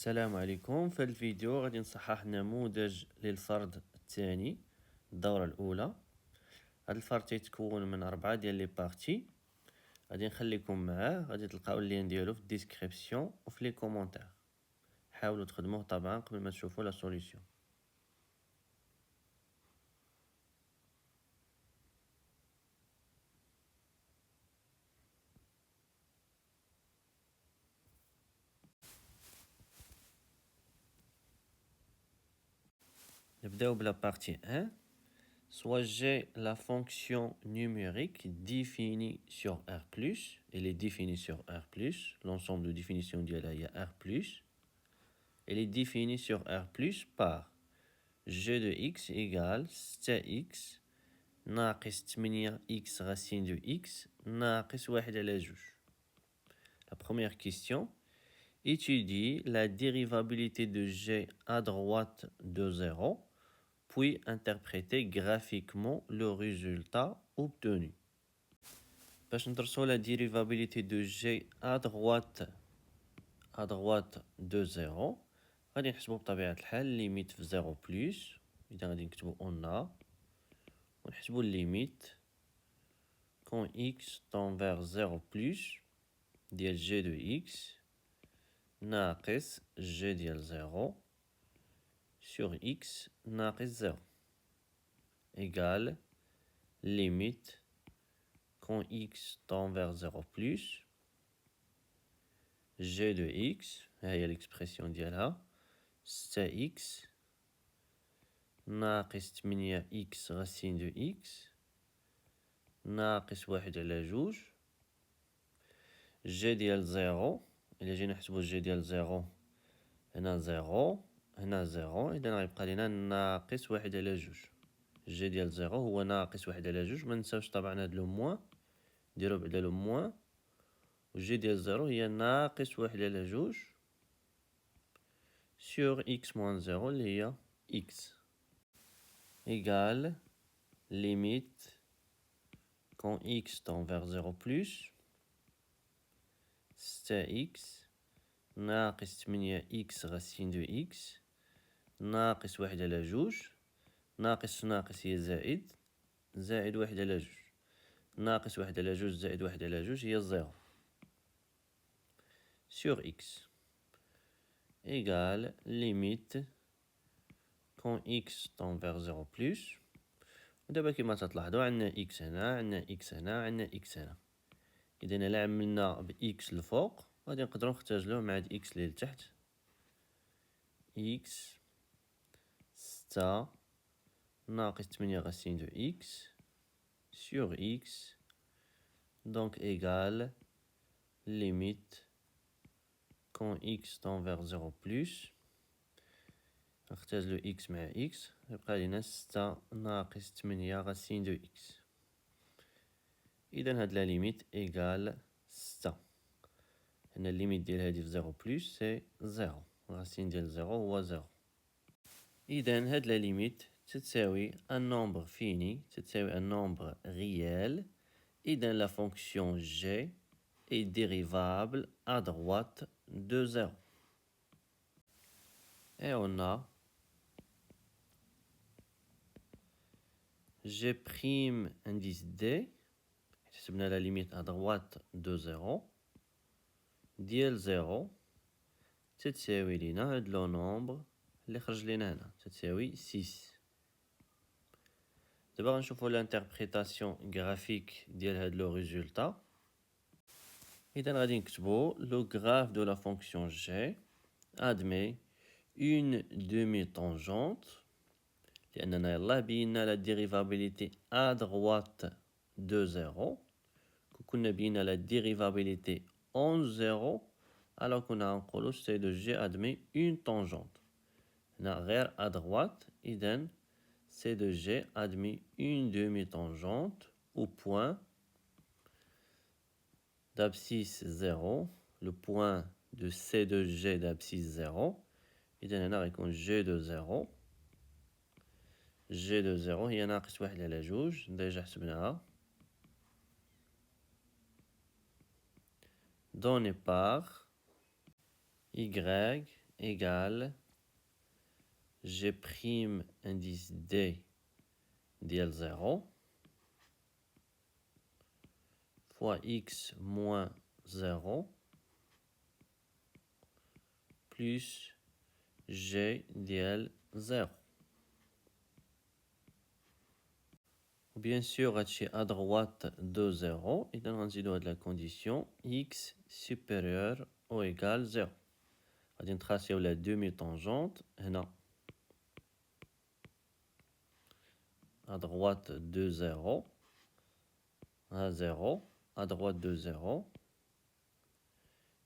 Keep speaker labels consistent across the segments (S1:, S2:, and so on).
S1: السلام عليكم. في هذا الفيديو غادي نصحح نموذج للفرض الثاني الدورة الأولى. هذا الفرض تيتكون من 4 ديال لي بارتي. غادي نخليكم معاه، غادي تلقاو اللين ديالو في الديسكريبسيون وفي لي كومونتير. حاولوا تخدموه طبعا قبل ما تشوفوا لا سوليسيون. نبداو بلا بارتي 1. Soit j'ai la fonction numérique définie sur R+, elle est définie sur R+, l'ensemble de définition de R+, elle est définie sur R+, par g de x égale 6x ناقص 8x racine de x ناقص 1 على 2. La première question, étudie la dérivabilité de g à droite de 0, puis interpréter graphiquement le résultat obtenu. باش ندرسو la dérivabilité de g à droite de 0, غادي نحسبو بطبيعة الحال ليميت في 0 بلس، إذا غادي نكتبو on a ونحسبو الليميت quand x tend vers 0 plus ديال g de x ناقص g ديال 0 sur x ناقص 0 égale limite quand x tend vers 0 plus g de x, ها هي l'expression ديالها 6x ناقص 8x racine de x ناقص 1 على 2 g ديال 0. إلا جينا نحسبو g ديال 0 هنا 0 هنا 0، إذا غيبقى لينا ناقص 1 على 2. g ديال 0 هو ناقص 1 على 2. مننساوش طبعا هاد لو موان، نديرو بعدا لو موان، و g ديال 0 هي ناقص 1 على 2 sur x moins 0 اللي هي x égale limite quand x tend vers 0 plus 6x ناقص 8x racine de x ناقص 1 على 2. ناقص ناقص هي زائد، زائد 1 على 2. ناقص 1 على 2 زائد 1 على 2 هي 0 sur x égale limite quand x tend vers 0 plus. ودابا كيما تلاحظوا عندنا x هنا، عندنا x هنا، عندنا x هنا. إذا إلا عملنا ب x الفوق غادي نقدروا نختزلوه مع هاد x اللي لتحت. x 6 ناقص 8 racine de x sur x donc égale limite quand x tend vers 0 plus نختزلو x مع x يبقى لينا 6 ناقص 8 racine de x. إذا هاد لا ليميت إيغال 6. هنا الليميت ديال هادي في 0 بلس سي 0، racine ديال 0 هو 0. إذا هاد لا ليميت تتساوي un nombre fini، تتساوي un nombre réel. إذا la fonction g est dérivable à droite de 0. Et on a g prime indice d، حسبنا la limite à droite de 0 ديال 0 تتساوي لينا هاد لو نومبر اللي خرج لينا هنا تتساوي 6. دابا غنشوفو لانتربريتاسيون غرافيك ديال هاد لو ريزولتا. إذا غادي نكتبو لو غراف دو لا فونكسيون g admet une demi-tangente، لأننا يلاه بينا لا ديريفابيليتي à droite de 0. كنا بينا لا ديريفابيليتي en 0 alors كنا غنقولو سي دو g admet une tangente. هنا غير à droite، إذن c'est de g admet une demi-tangente au point d'abscisse 0, le point de c de g d'abscisse 0. إذن هنا غيكون g de 0، g de 0 هي ناقص 1 على 2 ديجا حسبناها، donné par y égale G' indice D ديال 0 fois x moins 0 plus G ديال 0. Bien sûr, هادشي à droite de 0. إذا غنزيدو هاد la condition x supérieur ou égal 0. غادي نتراسيو la demi-tangente هنا à droite de 0 à 0 à droite de 0.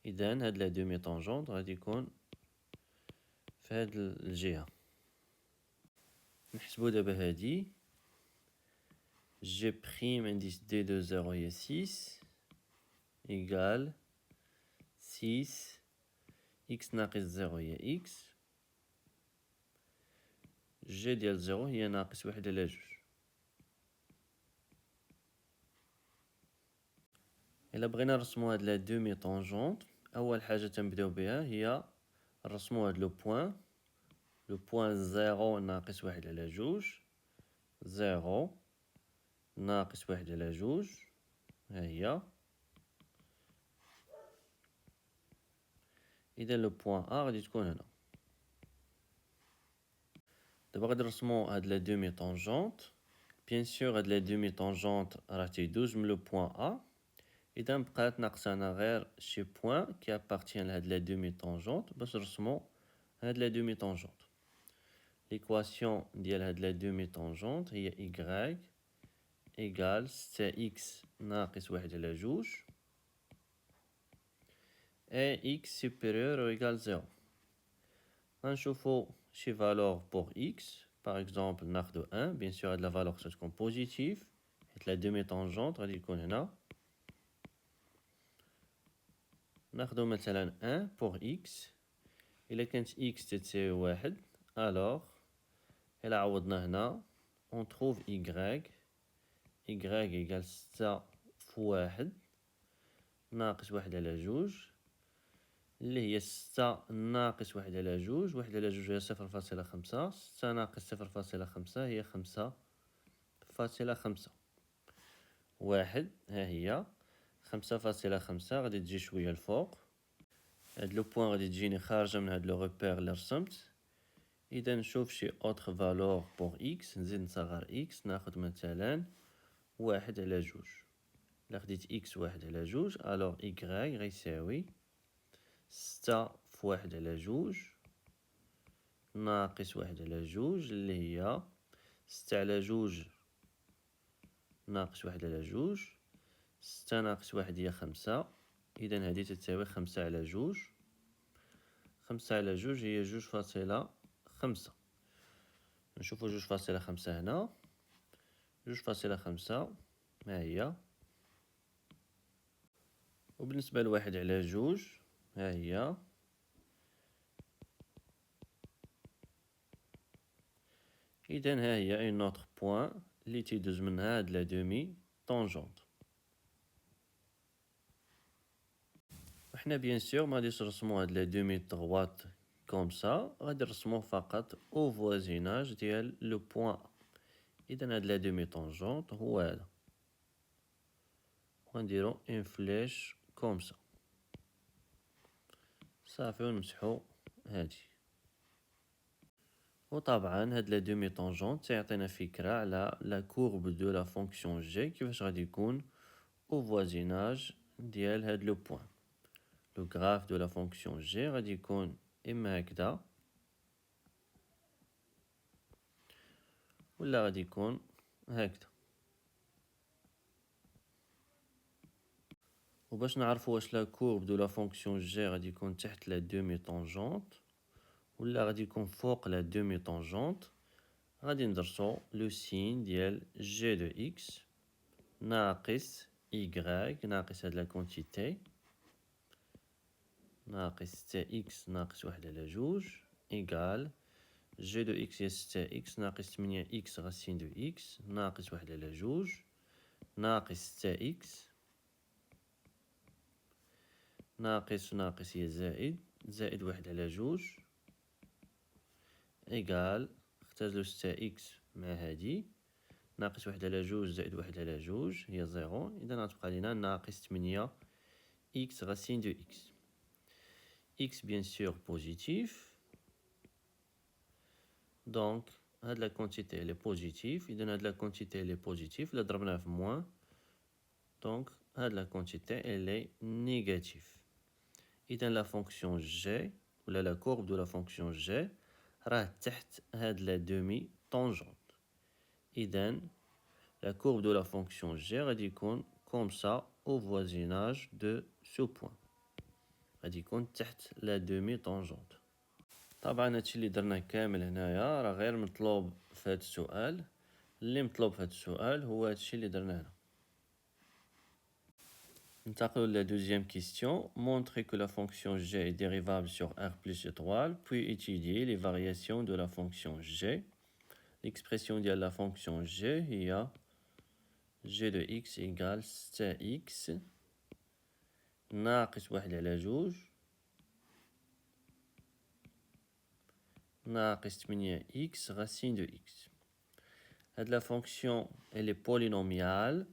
S1: إذا هاد la demi-tangente غادي يكون في هاد الجهة. نحسبو دابا هادي G' indice D de 0 هي 6 égale 6 x ناقص 0 هي x G ديال 0 هي ناقص 1 على 2. إلا بغينا نرسمو هاد لا دومي طونجونت أول حاجة تنبداو بها هي نرسمو هاد لو بوان 0 ناقص 1 على 2 0 ناقص 1 على 2 ها هي. إذا لو بوان أ غادي تكون هنا. دابا غادي نرسمو هاد لا دومي طونجونت. بيان سور هاد لا دومي طونجونت راه تيدوز من لو بوان أ. إذا بقات ناقصانا غير شي بوان كي ابارتيان لهاد لا دومي طونجونت باش نرسمو هاد لا دومي طونجونت. ليكواسيون ديال هاد لا دومي طونجونت هي y إيكال 6x ناقص 1 على 2 et x supérieur ou égal 0. غنشوفو شي valeur pour x. Par exemple ناخدو 1. Bien sûr هاد la valeur خصها تكون positive حيت la demi tangente غادي يكون هنا. ناخدو مثلا 1 pour x. إلا كانت x تتساوي 1 alors إلا عوضنا هنا on trouve y إيكال 6 في 1 ناقص 1 على 2 اللي هي 6 ناقص 1 على 2. 1 على 2 هي 0.5. 6 ناقص 0.5 هي 5.5. 1 ها هي 5.5 غادي تجي شوية الفوق. هاد لو بوان غادي تجيني خارجة من هاد لو روبير اللي رسمت. إذا نشوف شي أوتر فالور بوغ إكس نزيد نصغر إكس ناخد مثلا 1 على 2. إلا خديت إكس 1 على 2 ألوغ إكغاي غيساوي 6 في 1 على 2 ناقص 1 على 2 اللي هي 6 على 2 ناقص 1 على 2. 6 ناقص 1 هي 5. إذا هادي تتساوي 5 على 2. 5 على 2 هي 2.5. نشوفو 2.5 هنا 2.5 ها هي. وبالنسبة لواحد على 2 ها هي. إذا ها هي اون اوتر بوان اللي تيدوز منها هاد لا دومي طونجونت. وحنا بيان سور مغاديش نرسمو هاد لا دومي طغوات كوم سا. غادي نرسموه فقط او فوازيناج ديال لو بوان. إذا هاد لا دومي طونجونت هو هذا. ونديرو اون فليش كوم سا صافي ونمسحو هادي. وطبعا هاد لا دومي طونجونت تيعطينا فكرة على لا كورب دو لا فونكسيون جي كيفاش غادي يكون او فوازيناج ديال هاد لو بوان. لو غراف دو لا فونكسيون جي غادي يكون اما هكذا ولا غادي يكون هكذا. وباش نعرفو واش لا كورب دو لا فونكسيون جي غادي يكون تحت لا دومي طونجونت ولا غادي يكون فوق لا دومي طونجونت غادي ندرسو لو سين ديال جي دو اكس ناقص y ناقص هاد لا كونتيتي ناقص 6 اكس ناقص 1 على 2 إيكال جي دو اكس هي 6 اكس ناقص 8 اكس غاسين دو اكس ناقص 1 على 2 ناقص 6 اكس ناقص هي زائد 1 على 2 إيكال اختزلو 6x مع هادي ناقص 1 على 2 زائد 1 على 2 هي 0. إذا غتبقى لينا ناقص 8 x racine de x. X bien sûr positif. Donc, la quantité elle est positive. Et la quantité elle est positive. La drobna f moins. Donc, la quantité elle est négative. Et la fonction g, ou la courbe de la fonction g, rah تحت la demi-tangente. Et la courbe de la fonction g غادي يكون comme ça au voisinage de ce point. غادي يكون تحت la demi-tangente. طبعا هادشي اللي درناه كامل هنايا راه غير مطلوب في هاد السؤال. اللي مطلوب في هاد السؤال هو هادشي اللي درناه هنا. ننتقلوا لا deuxième question. Montrer que la fonction g est dérivable sur r plus étoile, puis étudier les variations de la fonction g. L'expression de la fonction g هي g de x égale 6x ناقص 1 على 2 ناقص 8x racine de x. La fonction elle est polynomiale,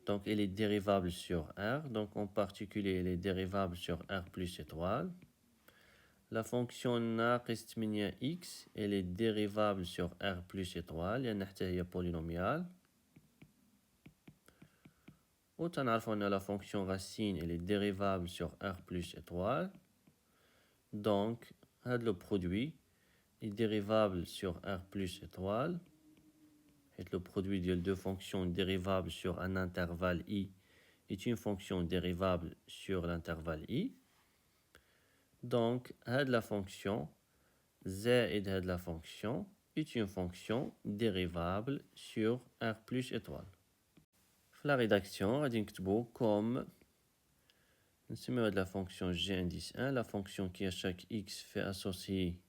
S1: donc elle est dérivable sur R. Donc en particulier elle est dérivable sur R plus étoile. La fonction ناقص 8x elle est dérivable sur R plus étoile لأن حتى هي polynomiale. وتنعرفوا أن la fonction racine elle est dérivable sur R plus étoile. Donc le produit est dérivable sur R plus étoile. Et le produit de deux fonctions dérivables sur un intervalle i est une fonction dérivable sur l'intervalle i. Donc, la fonction z et de la fonction est une fonction dérivable sur R plus étoile. La rédaction, on va comme la fonction g indice 1, la fonction qui à chaque x fait associer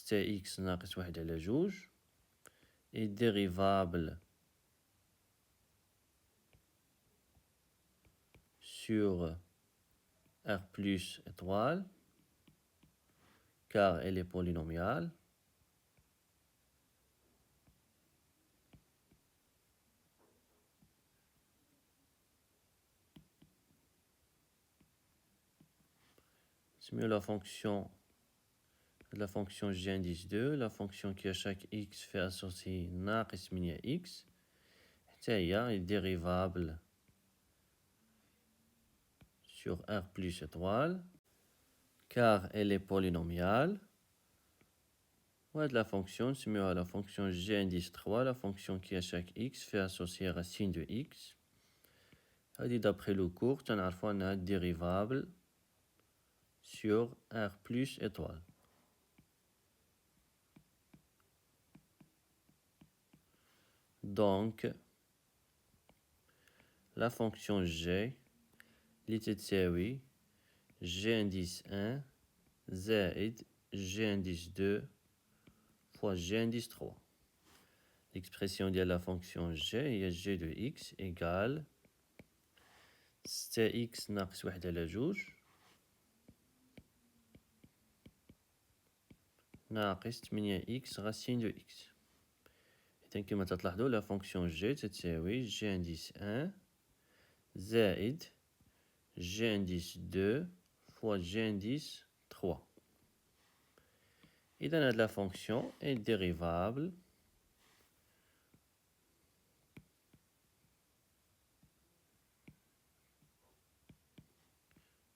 S1: x ناقص 1 على 2 est dérivable sur R plus étoile, car elle est polynomiale. C'est mieux la fonction g indice 2, la fonction qui à chaque x fait associer ناقص 8x, est dérivable sur R plus étoile, car elle est polynomiale. Ouais, de la fonction, c'est mieux la fonction g indice 3, la fonction qui à chaque x fait associer racine de x. D'après le cours, on a un dérivable sur R plus étoile. Donc, la fonction g, l'ITTSAWI, g indice 1, زائد g indice 2 fois g indice 3. L'expression de la fonction g est g de x égale 6x ناقص 1 على 2 ناقص 8x racine de x. إذن كما تلاحظوا la fonction g تتساوي g indice 1 زائد g indice 2 fois g indice 3. إذن la fonction est dérivable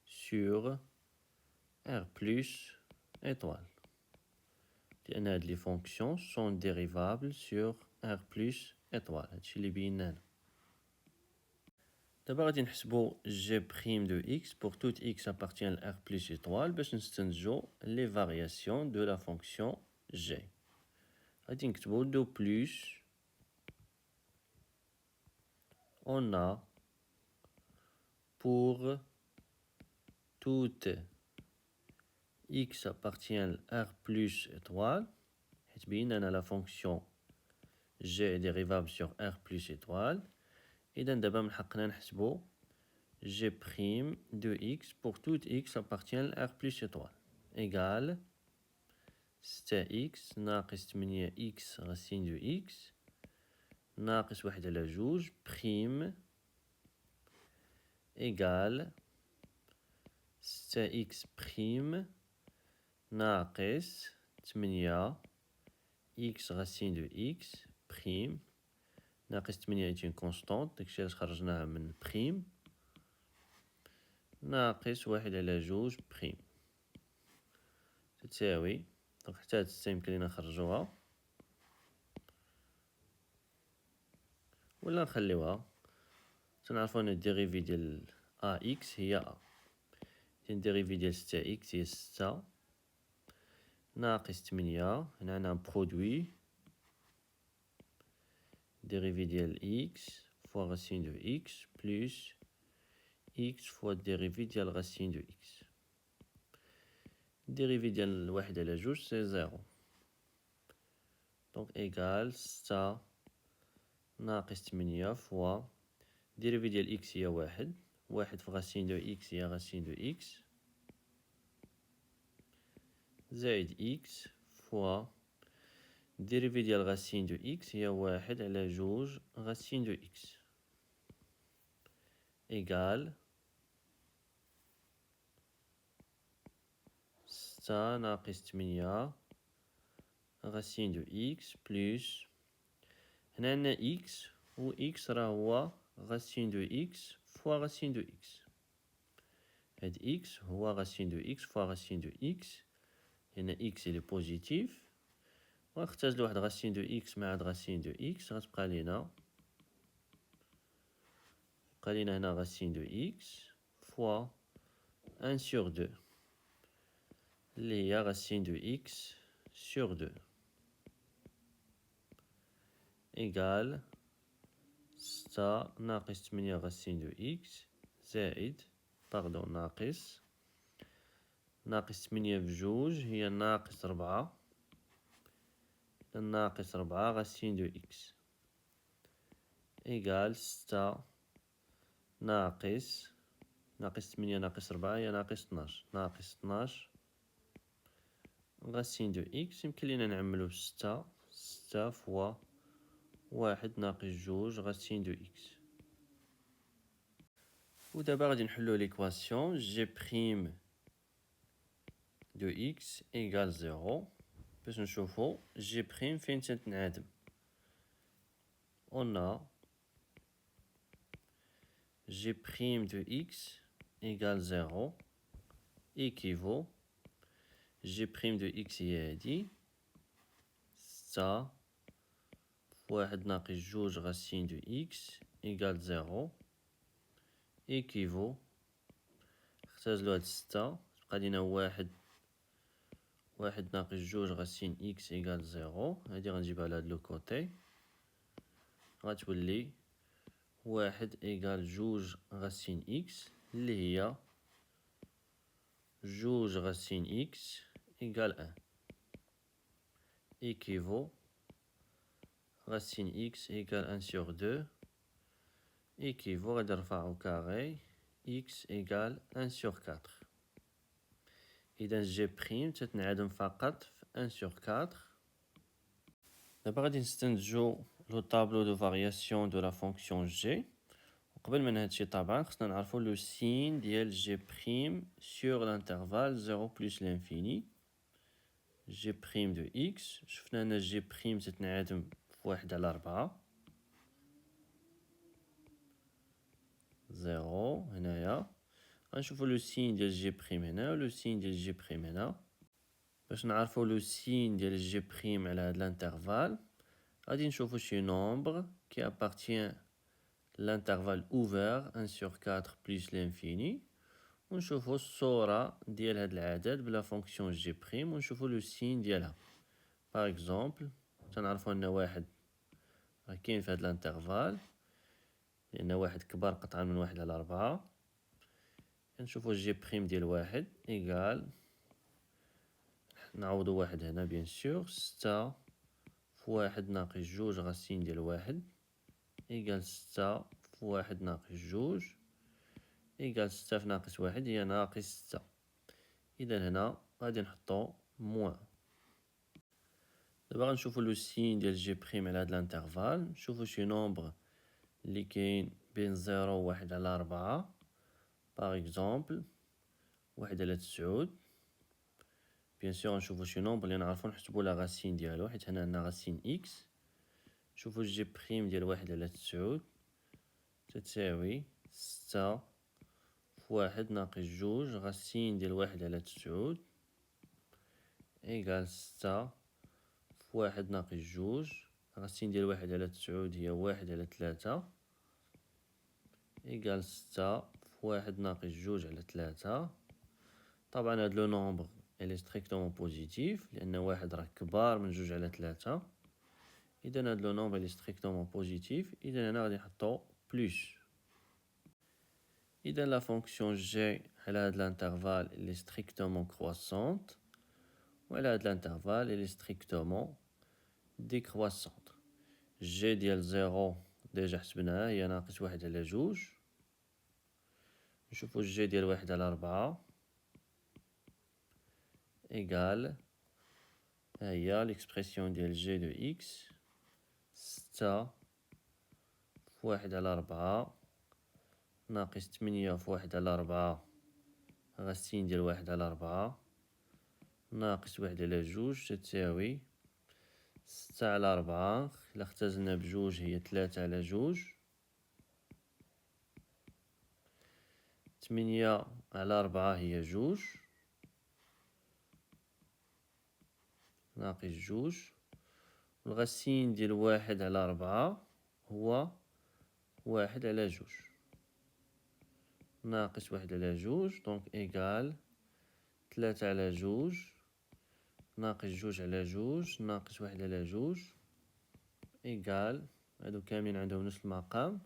S1: sur R plus étoile. Les fonctions sont dérivables sur R plus étoile. هادشي اللي بينا هنا. دابا غادي نحسبو g prime de x pour tout x appartient à R plus étoile باش نستنتجو les variations de la fonction g. غادي نكتبو de plus on a pour toute x appartient à R plus étoile. حيت بينا أنا la fonction g est dérivable sur R plus étoile. إذا دابا من حقنا نحسبو g prime de x pour tout x appartient à R plus étoile égale 6 إكس ناقص 8 إكس غاسين دو إكس ناقص 1 على جوج بريم إيكال 6 إكس بريم ناقص 8 إكس غاسين دو إكس بريم ناقص 8 إيت اون كونستونت داكشي علاش خرجناها من بريم ناقص 1 على جوج بريم تساوي دونك حتى هاد 6 يمكن لينا نخرجوها ولا نخليوها تنعرفو ان الديريفي ديال اكس هي الديريفي ديال 6 اكس هي 6 ناقص 8 هنا عندنا برودوي dérivé ديال x fois racine de x plus x fois dérivé ديال racine de x. dérivé ديال واحد على جوج سي زيرو. donc égal 6 ناقص 8 fois dérivé ديال x هي واحد في racine de x هي racine de x زائد x fois dérivé ديال racine de x هي واحد على جوج racine de x égal 6 ناقص 8 racine de x plus هنا عندنا x و x راه هو racine de x fois racine de x هاد x هو racine de x fois racine de x هنا x il est positif ونختزل واحد racine de x مع هاد racine de x غتبقى لينا هنا racine de x fois 1 sur 2 اللي هي racine de x sur 2 égal 6 ناقص 8 racine de x زائد ناقص 8 بجوج هي ناقص 4 ناقص 4 racine de x égal 6 ناقص 8 ناقص 4 هي ناقص 12 ناقص 12 racine de x يمكن لينا نعملو 6 فوا واحد ناقص جوج racine de x ودابا غادي نحلو ليكواسيون جي بريم دو x إيكال زيرو باش نشوفو جي بريم فين تنعدم on a g' de x égale 0 équivaut g' de x هي هادي 6 واحد ناقص جوج racine de x égale 0 équivaut نختزلو هاد 6 تبقى لينا واحد ناقص جوج racine x égale 0 هادي غنجيبها لهاد لو كوتي غتولي واحد إيكال جوج غاسين إكس اللي هي جوج غاسين إكس إيكال أن إيكيفو غاسين إكس إيكال أن سيغ دو إيكيفو غادي نرفعو كاغي إكس إيكال أن سيغ كاتر إذا جي بريم تتنعدم فقط في أن سيغ كاتر دابا غادي نستنتجو لو طابلو دو فارياسيون دو لا فونكسيون جي قبل من هادشي طبعا خصنا نعرفو لو سين ديال جي بريم سور لانترفال 0 بلس لانفيني جي بريم دو اكس شفنا ان جي بريم تتنعدم في 1 على 4 0 هنايا غنشوفو لو سين ديال جي بريم هنا و لو سين ديال جي بريم هنا باش نعرفو لو سين ديال جي بريم على هاد لانترفال غادي نشوفو شي نومبر كي ابارتيان l'intervalle ouvert 1 sur 4 plus l'infini ونشوفو الصورة ديال هاد العدد بلا فونكسيون جي بريم ونشوفو لو سين ديالها باغ اكزومبل تنعرفو ان واحد راه كاين في هاد الانترفال لان واحد كبر قطعا من 1 على 4 كنشوفو جي بريم ديال واحد ايكال نعوضو واحد هنا بيان سور 6 في واحد ناقص جوج غاسين ديال واحد إيكال 6 في واحد ناقص جوج إيكال 6 في ناقص واحد هي ناقص 6 إذا هنا غادي نحطو موان دابا غنشوفو لو سين ديال جي بريم على هاد الانترفال، نشوفو شي نومبر اللي كاين بين 0 و 1 على 4. باغ اكزومبل 1 على 9. بيان سور نشوفو شي نومبر اللي نعرفو نحسبو لا غاسين ديالو، حيت هنا عندنا غاسين اكس. نشوفو جي بريم ديال 1 على 9 تتساوي 6 في 1 ناقص 2 غاسين ديال 1 على 9 إيكال 6 في 1 ناقص 2 غاسين ديال 1 على 9 هي 1 على 3 إيكال 6 في 1 ناقص 2 على 3. طبعا هاد لو نومبر إلي ستريكتومون بوزيتيف لأن 1 راه كبار من 2 على 3. إذا هاد لو نومبر إلي ستريكتومون بوزيتيف، إذا هنا غادي نحطو بلوس. إذا لا فونكسيون جي على هاد الانترفال إلي ستريكتومون كرواسونت، وعلى هاد الانترفال إلي ستريكتومون ديكرواسونت. جي ديال 0 ديجا حسبناها، هي ناقص 1 على 2. نشوفو جي ديال 1 على 4 إيكال، هي ليكسبرسيون ديال جي دو إكس 6 في 1 على 4 ناقص 8 في 1 على 4 غاسين ديال 1 على 4 ناقص 1 على 2 تتساوي 6 على 4. إلا اختزلنا بجوج هي 3 على 2. 8 على 4 هي 2 ناقص 2. والغاسين ديال 1 على 4 هو 1 على 2 ناقص 1 على 2. دونك إيكال 3 على 2 ناقص 2 على 2 ناقص 1 على 2 إيكال، هادو كاملين عندهم نفس المقام.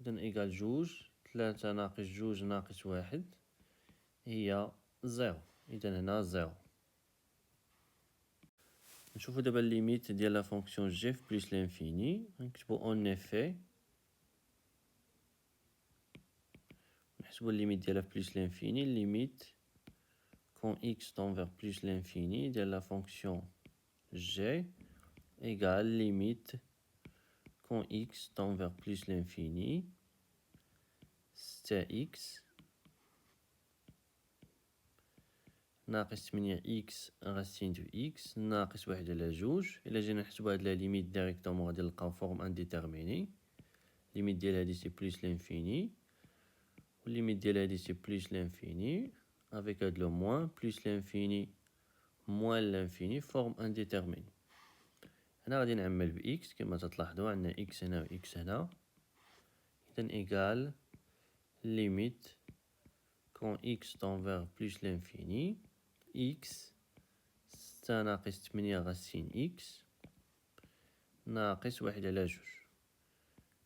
S1: إذن إيكال 2. 3 ناقص 2 ناقص 1 هي 0. إذن هنا 0. نشوفو دابا الليميت ديال لا فونكسيون جي في بلوس لانفيني. نكتبو اون افي، نحسبو الليميت ديالها في بلوس لانفيني. الليميت كون إكس تون فيغ بلوس لانفيني ديال لا فونكسيون جي إيكال ليميت كون إكس تون فيغ بلوس لانفيني 6 إكس ناقص 8 إكس غاسين دو إكس ناقص 1 على 2. إلا جينا نحسبو هاد لا ليميت ديريكتومون غادي نلقاو فورم انديتيرميني. ليميت ديال هادي سي بلوس لانفيني، والليميت ديال هادي سي بلوس لانفيني افيك هاد لو موان بلوس لانفيني موان لانفيني فورم انديتيرميني. هنا غادي نعمل بإكس كما تلاحظوا عندنا إكس هنا و إكس هنا. إذن إيكال ليميت كون إكس تون فيغ بلوس لانفيني إكس 6 ناقص 8 غاسين إكس ناقص 1 على 2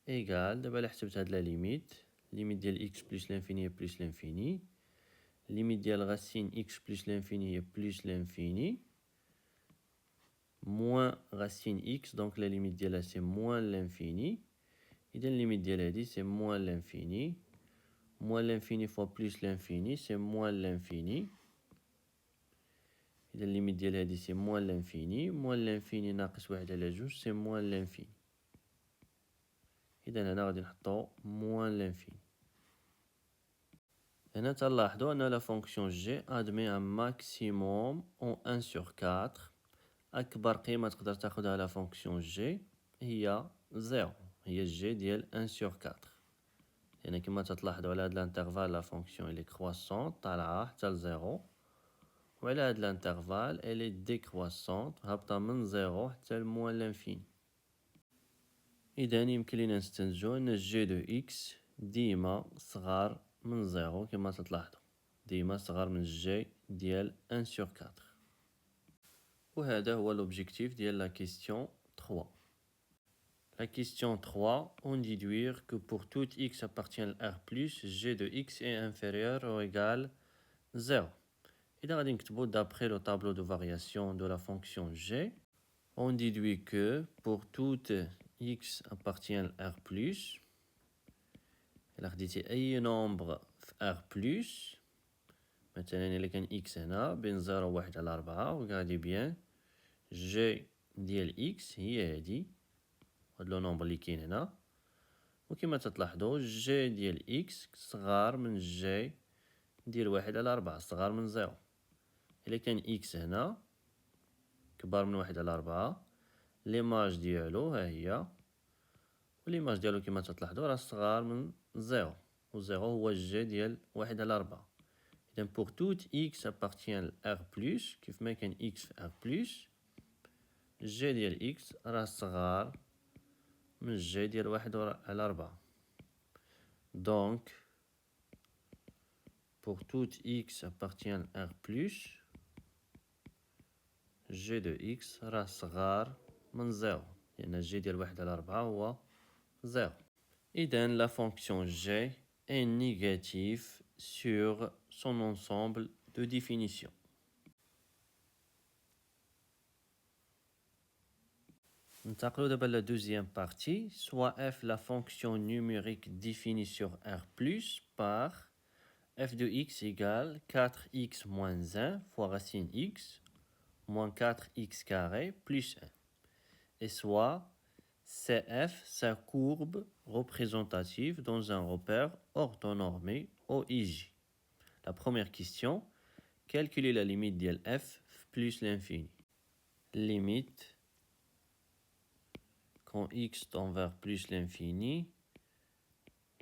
S1: إيكال. دابا إلا حسبت هاد لا ليميت، ليميت ديال إكس بلوس لانفيني هي بلوس لانفيني، ليميت ديال غاسين إكس بلوس لانفيني هي بلوس لانفيني موان غاسين إكس، دونك لا ليميت ديالها سي موان لانفيني. إذن ليميت ديال هادي سي موان لانفيني، موان لانفيني فوا بلوس لانفيني سي موان لانفيني. إذا الليميت ديال هادي سي موان لانفيني، موان لانفيني ناقص 1 على 2 سي موان لانفيني. إذا هنا غادي نحطو موان لانفيني. هنا تلاحظوا أن لا فونكسيون جي أدمي ان ماكسيموم أون 1 sur 4. أكبر قيمة تقدر تاخدها لا فونكسيون جي هي 0، هي جي ديال 1 sur 4. يعني كما تلاحظوا على هاد الانترفال لا فونكسيون إلي كرواسونت طالعة حتى لزيرو، وعلى هاد الانترفال إلي ديكرواسونت هابطة من 0 حتى لموان لانفيني. إذا يمكن لينا نستنتجو أن جي دو إكس ديما صغار من 0 كما تلاحظوا، ديما صغار من جي ديال 1 sur 4. وهذا هو l'objectif ديال la question 3. La question 3, on déduire que pour tout x appartient à R+, g de x est inférieur ou égal 0. إذا غادي نكتبو d'après le tableau de variation de la fonction g, on déduit que pour tout x appartient à R+, إلا خديتي أي nombre في R+, مثلا إلا كان x هنا بين 0 و 1 على 4 وغادي بيان جي ديال إكس هي هادي، هاد لو نومبر لي كاين هنا، وكما تتلاحظوا جي ديال إكس صغار من جي ديال 1/4، صغار من 0. إلا كان إكس هنا كبار من 1/4، ليماج ديالو ها هي، وليماج ديالو كما تتلاحظوا راه صغار من 0، و 0 هو جي ديال 1/4. إذا pour toute x appartient ل R+، كيف ما كان x في R+، جي ديال x راه صغار من جي ديال 1/4. دونك pour toute x appartient ل R+، جي دو x راه صغار من 0، لأن جي ديال 1/4 هو 0. إذا la fonction g est négative sur son ensemble de définition. ننتقلوا دابا la deuxième partie. Soit f la fonction numérique définie sur R+ par f de x égale 4x moins 1 fois racine x moins 4x carré plus 1. Et soit CF sa courbe représentative dans un repère orthonormé OIJ. La première question, calculer la limite de f plus l'infini. Limite quand x tend vers plus l'infini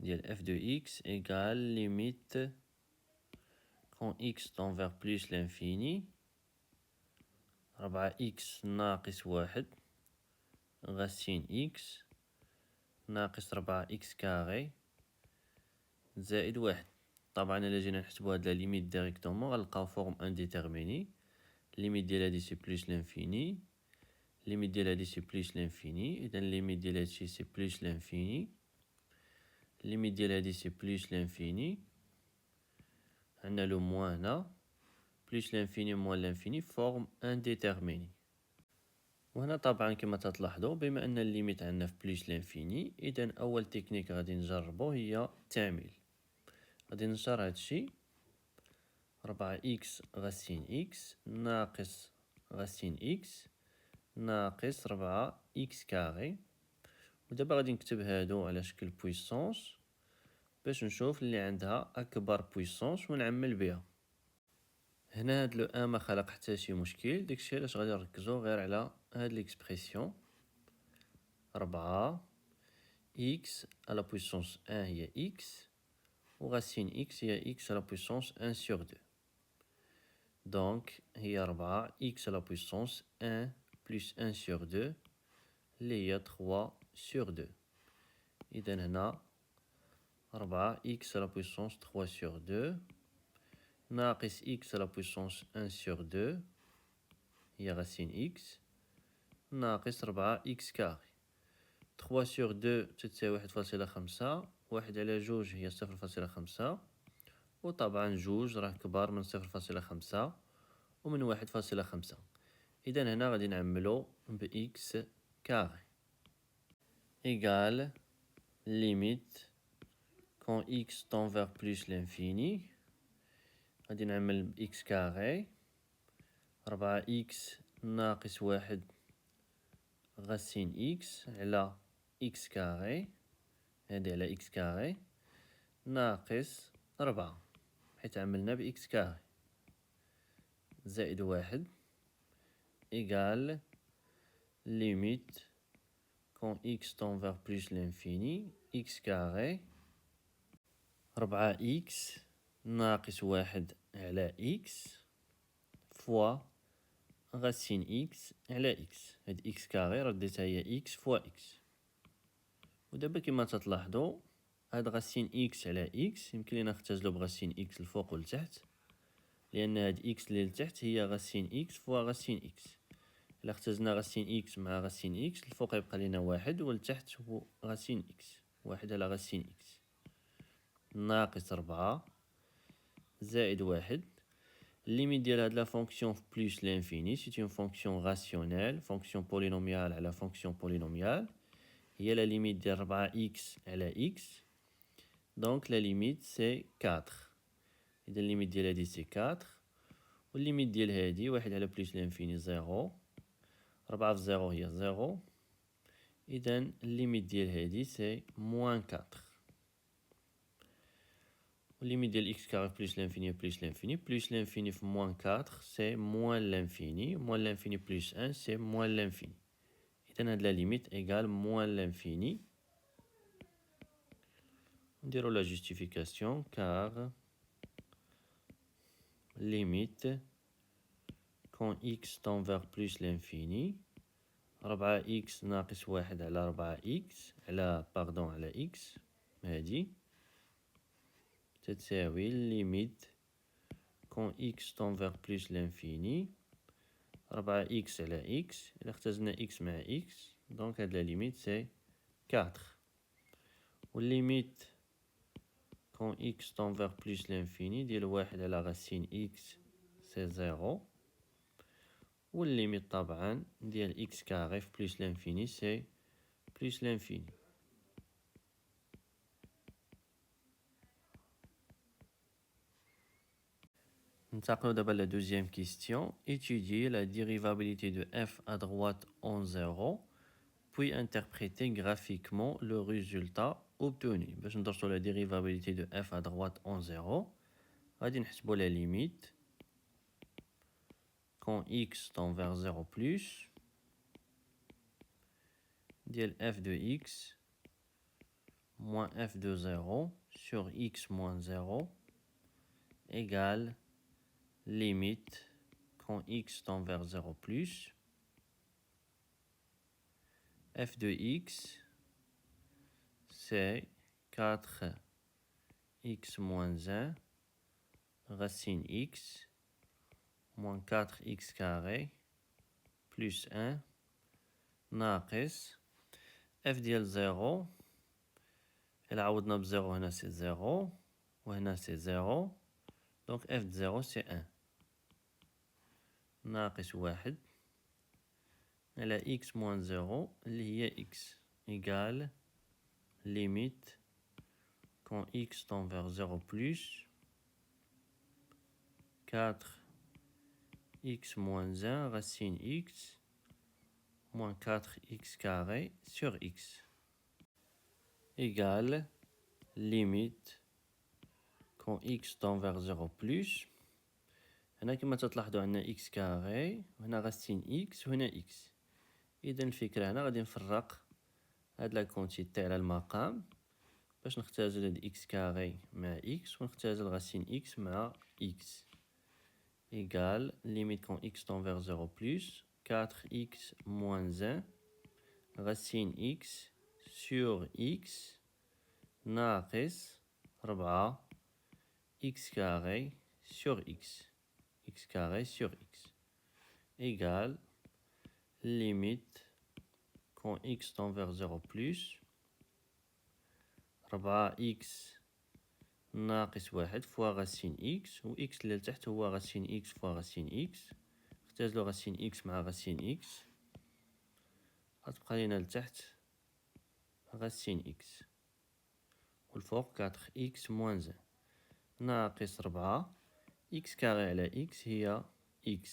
S1: de f de x égale limite quand x tend vers plus l'infini 4x ناقص 1 غاسين x ناقص 4x كاري زائد 1. طبعا الا جينا نحسبو هاد لا ليميت ديريكتومون غنلقاو فورم انديتيرميني. ليميت ديال هادي سي بلوس لانفيني، ليميت ديال هادي سي بلوس لانفيني، اذا ليميت ديال هادشي سي بلوس لانفيني، ليميت ديال هادي سي بلوس لانفيني، عندنا لو موان هنا، بلوس لانفيني موان لانفيني، فورم انديتيرميني. وهنا طبعا كما تلاحظوا بما ان الليميت عندنا في بلوس لانفيني، اذا اول تكنيك غادي نجربو هي التعميل. غادي نشر هادشي 4x غاسين x ناقص غاسين x ناقص 4x كاري. ودابا غادي نكتب هادو على شكل بويسونس باش نشوف اللي عندها اكبر بويسونس ونعمل بها. هنا هاد لو ان ما خلق حتى شي مشكل، داكشي علاش غادي نركزو غير على هاد ليكسبرسيون 4 x على بويسونس 1 هي x و غاسين x هي x على بويسونس 1 sur 2. دونك هي 4 x على بويسونس 1 plus 1 sur 2 اللي هي 3 sur 2. إذا هنا 4 x على بويسونس 3 sur 2 ناقص x على بويسونس 1 sur 2 هي غاسين x ناقص 4 x كاري. 3 sur 2 تتساوي 1.5، 1 على 2 هي 0.5، وطبعا 2 راه كبار من 0.5 ومن 1.5. إذا هنا غادي نعملو ب x كاري égal limite quand x tend vers plus l'infini. غادي نعمل ب x كاري 4x ناقص 1 غاسين x على x كاري، هادي على x كاري ناقص 4 حيت عملنا ب x كاري زائد 1 égal limite quand x tend vers plus l'infini x carré 4x ناقص 1 على x فوا غاسين x على x. هاد x كاري رديتها هي x فوا x. ودابا كما تتلاحظوا هاد غاسين x على x يمكن لينا نختزلو بغاسين x الفوق والتحت، لأن هاد x اللي لتحت هي غاسين x فوا غاسين x. إلا اختزلنا غاسين x مع غاسين x الفوق يبقى لينا 1 والتحت هو غاسين x، 1 على غاسين x ناقص 4 زائد 1. الليميت ديال هاد لا فونكسيون في بلوس لانفيني سيت اون فونكسيون راسيونيل، فونكسيون بولينوميال على فونكسيون بولينوميال، هي لا ليميت ديال 4x على x. دونك لا ليميت سي 4. إذا الليميت ديال هادي سي 4 والليميت ديال هادي 1 على بلوس لانفيني 0 4 في 0 هي 0. إذا الليميت ديال هادي سي موان 4. والليميت ديال إكس كاري بلوس لانفيني بلوس لانفيني. بلوس لانفيني في موان 4 سي موان لانفيني. موان لانفيني بلوس 1 سي موان لانفيني. إذا هاد لا ليميت إيكال موان لانفيني. نديرو لا جوستيفيكاسيون كار limite quand x tend vers plus l'infini 4x ناقص 1 على 4x على x هادي تتساوي limite quand x tend vers plus l'infini 4x على x. إلا اختزلنا x مع x دونك هاد لا ليميت سي 4. والليميت quand x tend vers plus l'infini ديال 1 على racine x سي 0. والليميت طبعا ديال x كاري في بلوس لانفيني سي بلوس لانفيني. ننتقلو دابا لا دوزيام كيستيون. étudier la dérivabilité de f à droite en 0 puis interpréter graphiquement le résultat obtenu. باش ندرسو la dérivabilité de f à droite en 0 غادي نحسبو la limite quand x tend vers 0 plus ديال f de x moins f de 0 sur x moins 0 égale limite quand x tend vers 0 plus f de x c'est 4x moins 1 racine x moins 4x carré plus 1 ناقص f ديال 0 إلا عوضنا ب0 هنا سي 0 وهنا سي 0 دونك f de 0 سي 1 ناقص 1 على x moins 0 اللي هي x égale limite quand x tend vers 0 plus 4x moins 1 racine x moins 4x carré sur x égale limite quand x tend vers 0 plus هنا كما تلاحظوا عندنا x كاري وهنا راسين x وهنا x. إذا الفكرة هنا غادي نفرق هاد لا كونتيتي على المقام باش نختازل هاد x كاري مع x ونختازل راسين x مع x égale limite quand x tend vers 0 plus 4x moins 1 racine x sur x ناقص 4 x carré sur x carré sur x égale limite quand x tend vers 0 plus 4x ناقص 1 فوا راسين x و x اللي لتحت هو راسين x فوا راسين x اختزلو راسين x مع راسين x غتبقى لينا لتحت راسين x والفوق 4x moins 1 ناقص 4 x كاري على x هي x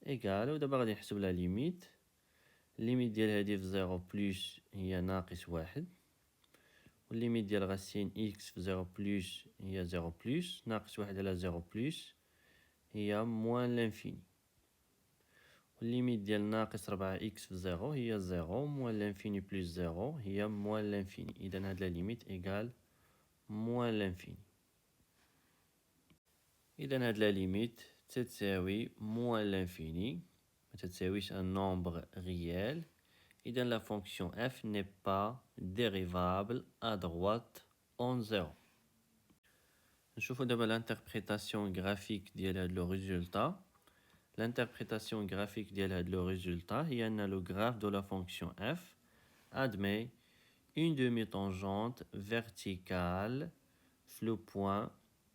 S1: إيكال. ودابا غادي نحسب لا ليميت. الليميت ديال هادي في 0 بلوس هي ناقص 1 والليميت ديال غاسين x في 0 بلوس هي 0 بلوس ناقص 1 على 0 بلوس هي موان لانفيني والليميت ديال ناقص 4x في 0 هي 0 موان لانفيني بلوس 0 هي موان لانفيني. إذا هاد لا ليميت إيكال موان لانفيني. إذا هاد لا ليميت تتساوي موان لانفيني ما تتساويش ان نومبر ريال. إذا la fonction f n'est pas dérivable à droite en 0. نشوفو دابا l'interprétation graphique ديال هاد لو résultat. L'interprétation graphique ديال هاد لو résultat هي أن le graphe de la fonction f admet une demi-tangente verticale في le point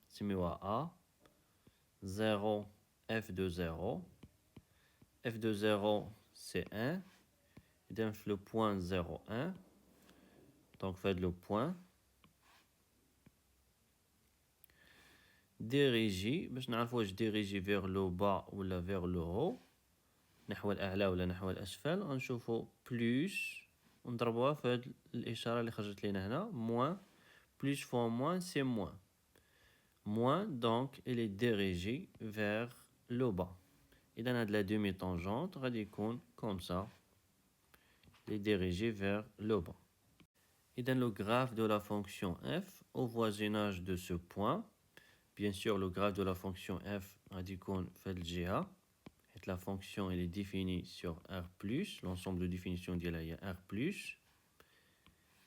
S1: سميوها A 0 f de 0 f de 0 c'est 1 إذا في le point 0 1 donc faites le point dirigé باش نعرفو واش dirigé vers le bas ولا vers le haut نحو الأعلى ولا نحو الأسفل، غنشوفو بلوس ونضربوها في هاد الإشارة اللي خرجت لينا هنا، موان. بلوس فوا موان سي موان. موان دونك إلي ديريجي فيغ لو با. إذا هاد لا دومي طونجونت غادي يكون كوم سا، إلي ديريجي فيغ لو با. إذا لو graphe de la fonction f au voisinage de ce point. Bien sûr, le graphe de la fonction f غادي يكون في هاد الجهة، حيت la fonction elle est définie sur R+, l'ensemble de définition ديالها هي R+.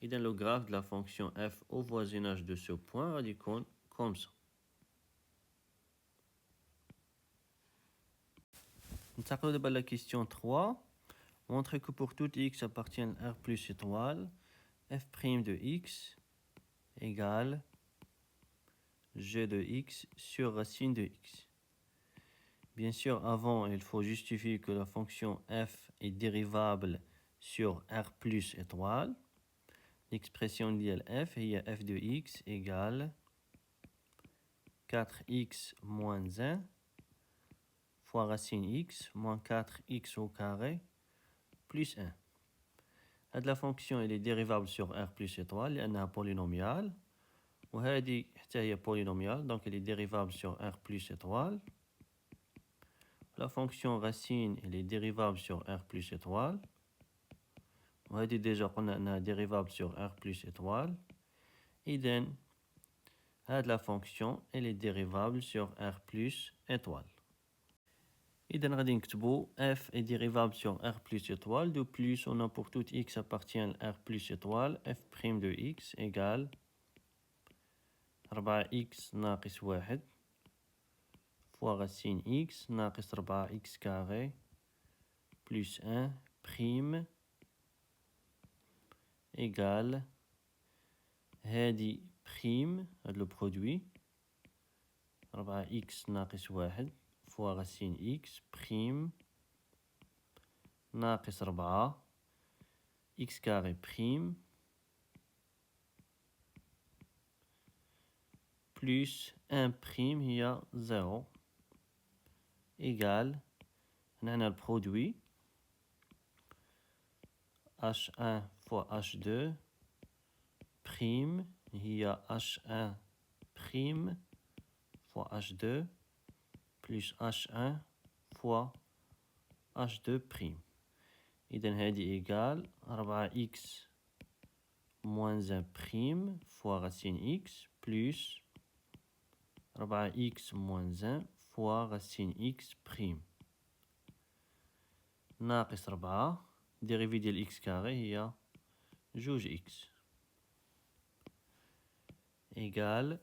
S1: إذا le graphe de la fonction f au voisinage de ce point غادي يكون comme ça. ننتقلوا دابا la question 3. Montrer que pour tout x appartient à R+ étoile, f' de x égale g de x sur racine de x. Bien sûr, avant, il faut justifier que la fonction f est dérivable sur R+ étoile. L'expression d'IL f est f de x égale 4x moins 1 fois racine x moins 4x au carré plus 1. La fonction elle est dérivable sur R+ étoile لأنها polynomiale. وهذه حتى هي polynomiale, donc elle est dérivable sur R+ étoile. La fonction racine elle est dérivable sur R+ étoile. وهذه déjà قلنا أنها dérivable sur R+ étoile. إذن هاد la fonction elle est dérivable sur R+ étoile. إذن غادي نكتبو f est dérivable sur R+ étoile. De plus, on a pour tout x appartient à R+ étoile, f' de x égale 4x ناقص 1 fois racine x ناقص 4x carré plus 1 prime égale هادي prime هاد لو برودوي 4x ناقص 1 fois racine x prime ناقص 4 x carré prime plus 1 prime هي 0 égale هنا البرودوي h1 fois h2 prime هي h1 prime fois h2 plus h1 fois h2 prime. إذن هذه égale 4x moins 1 prime fois racine x plus 4x moins 1 fois racine x prime ناقص 4 dérivé ديال x carré هي جوج x égale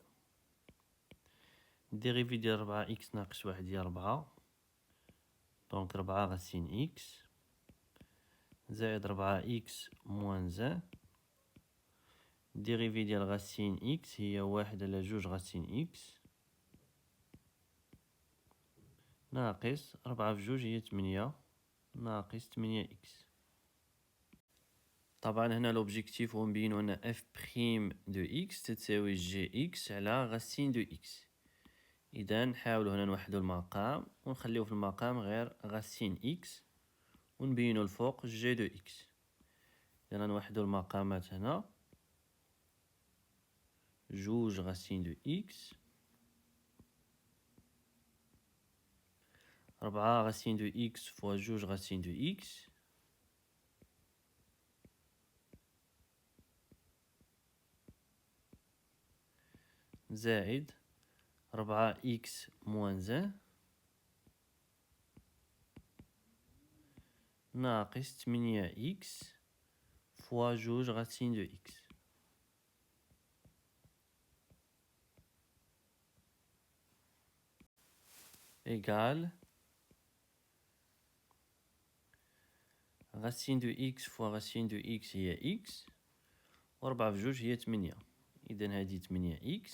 S1: dérivé ديال 4x ناقص 1 هي 4 دونك 4 racine x زائد 4x moins 1 dérivé ديال racine x هي 1 على جوج racine x ناقص 4 في جوج هي 8 ناقص 8x. طبعا هنا لوبجيكتيف هو نبينو أن f' دو x تتساوي gx على racine دو x. إذا نحاولو هنا نوحدو المقام ونخليو في المقام غير racine x ونبينو الفوق g دو x. إذا نوحدو المقامات هنا جوج racine دو x 4 racine de x fois جوج racine de x زائد 4x moins 1 ناقص 8x fois جوج racine de x égale racine de x fois racine de x هي x و4 في جوج هي 8. إذن هذه 8x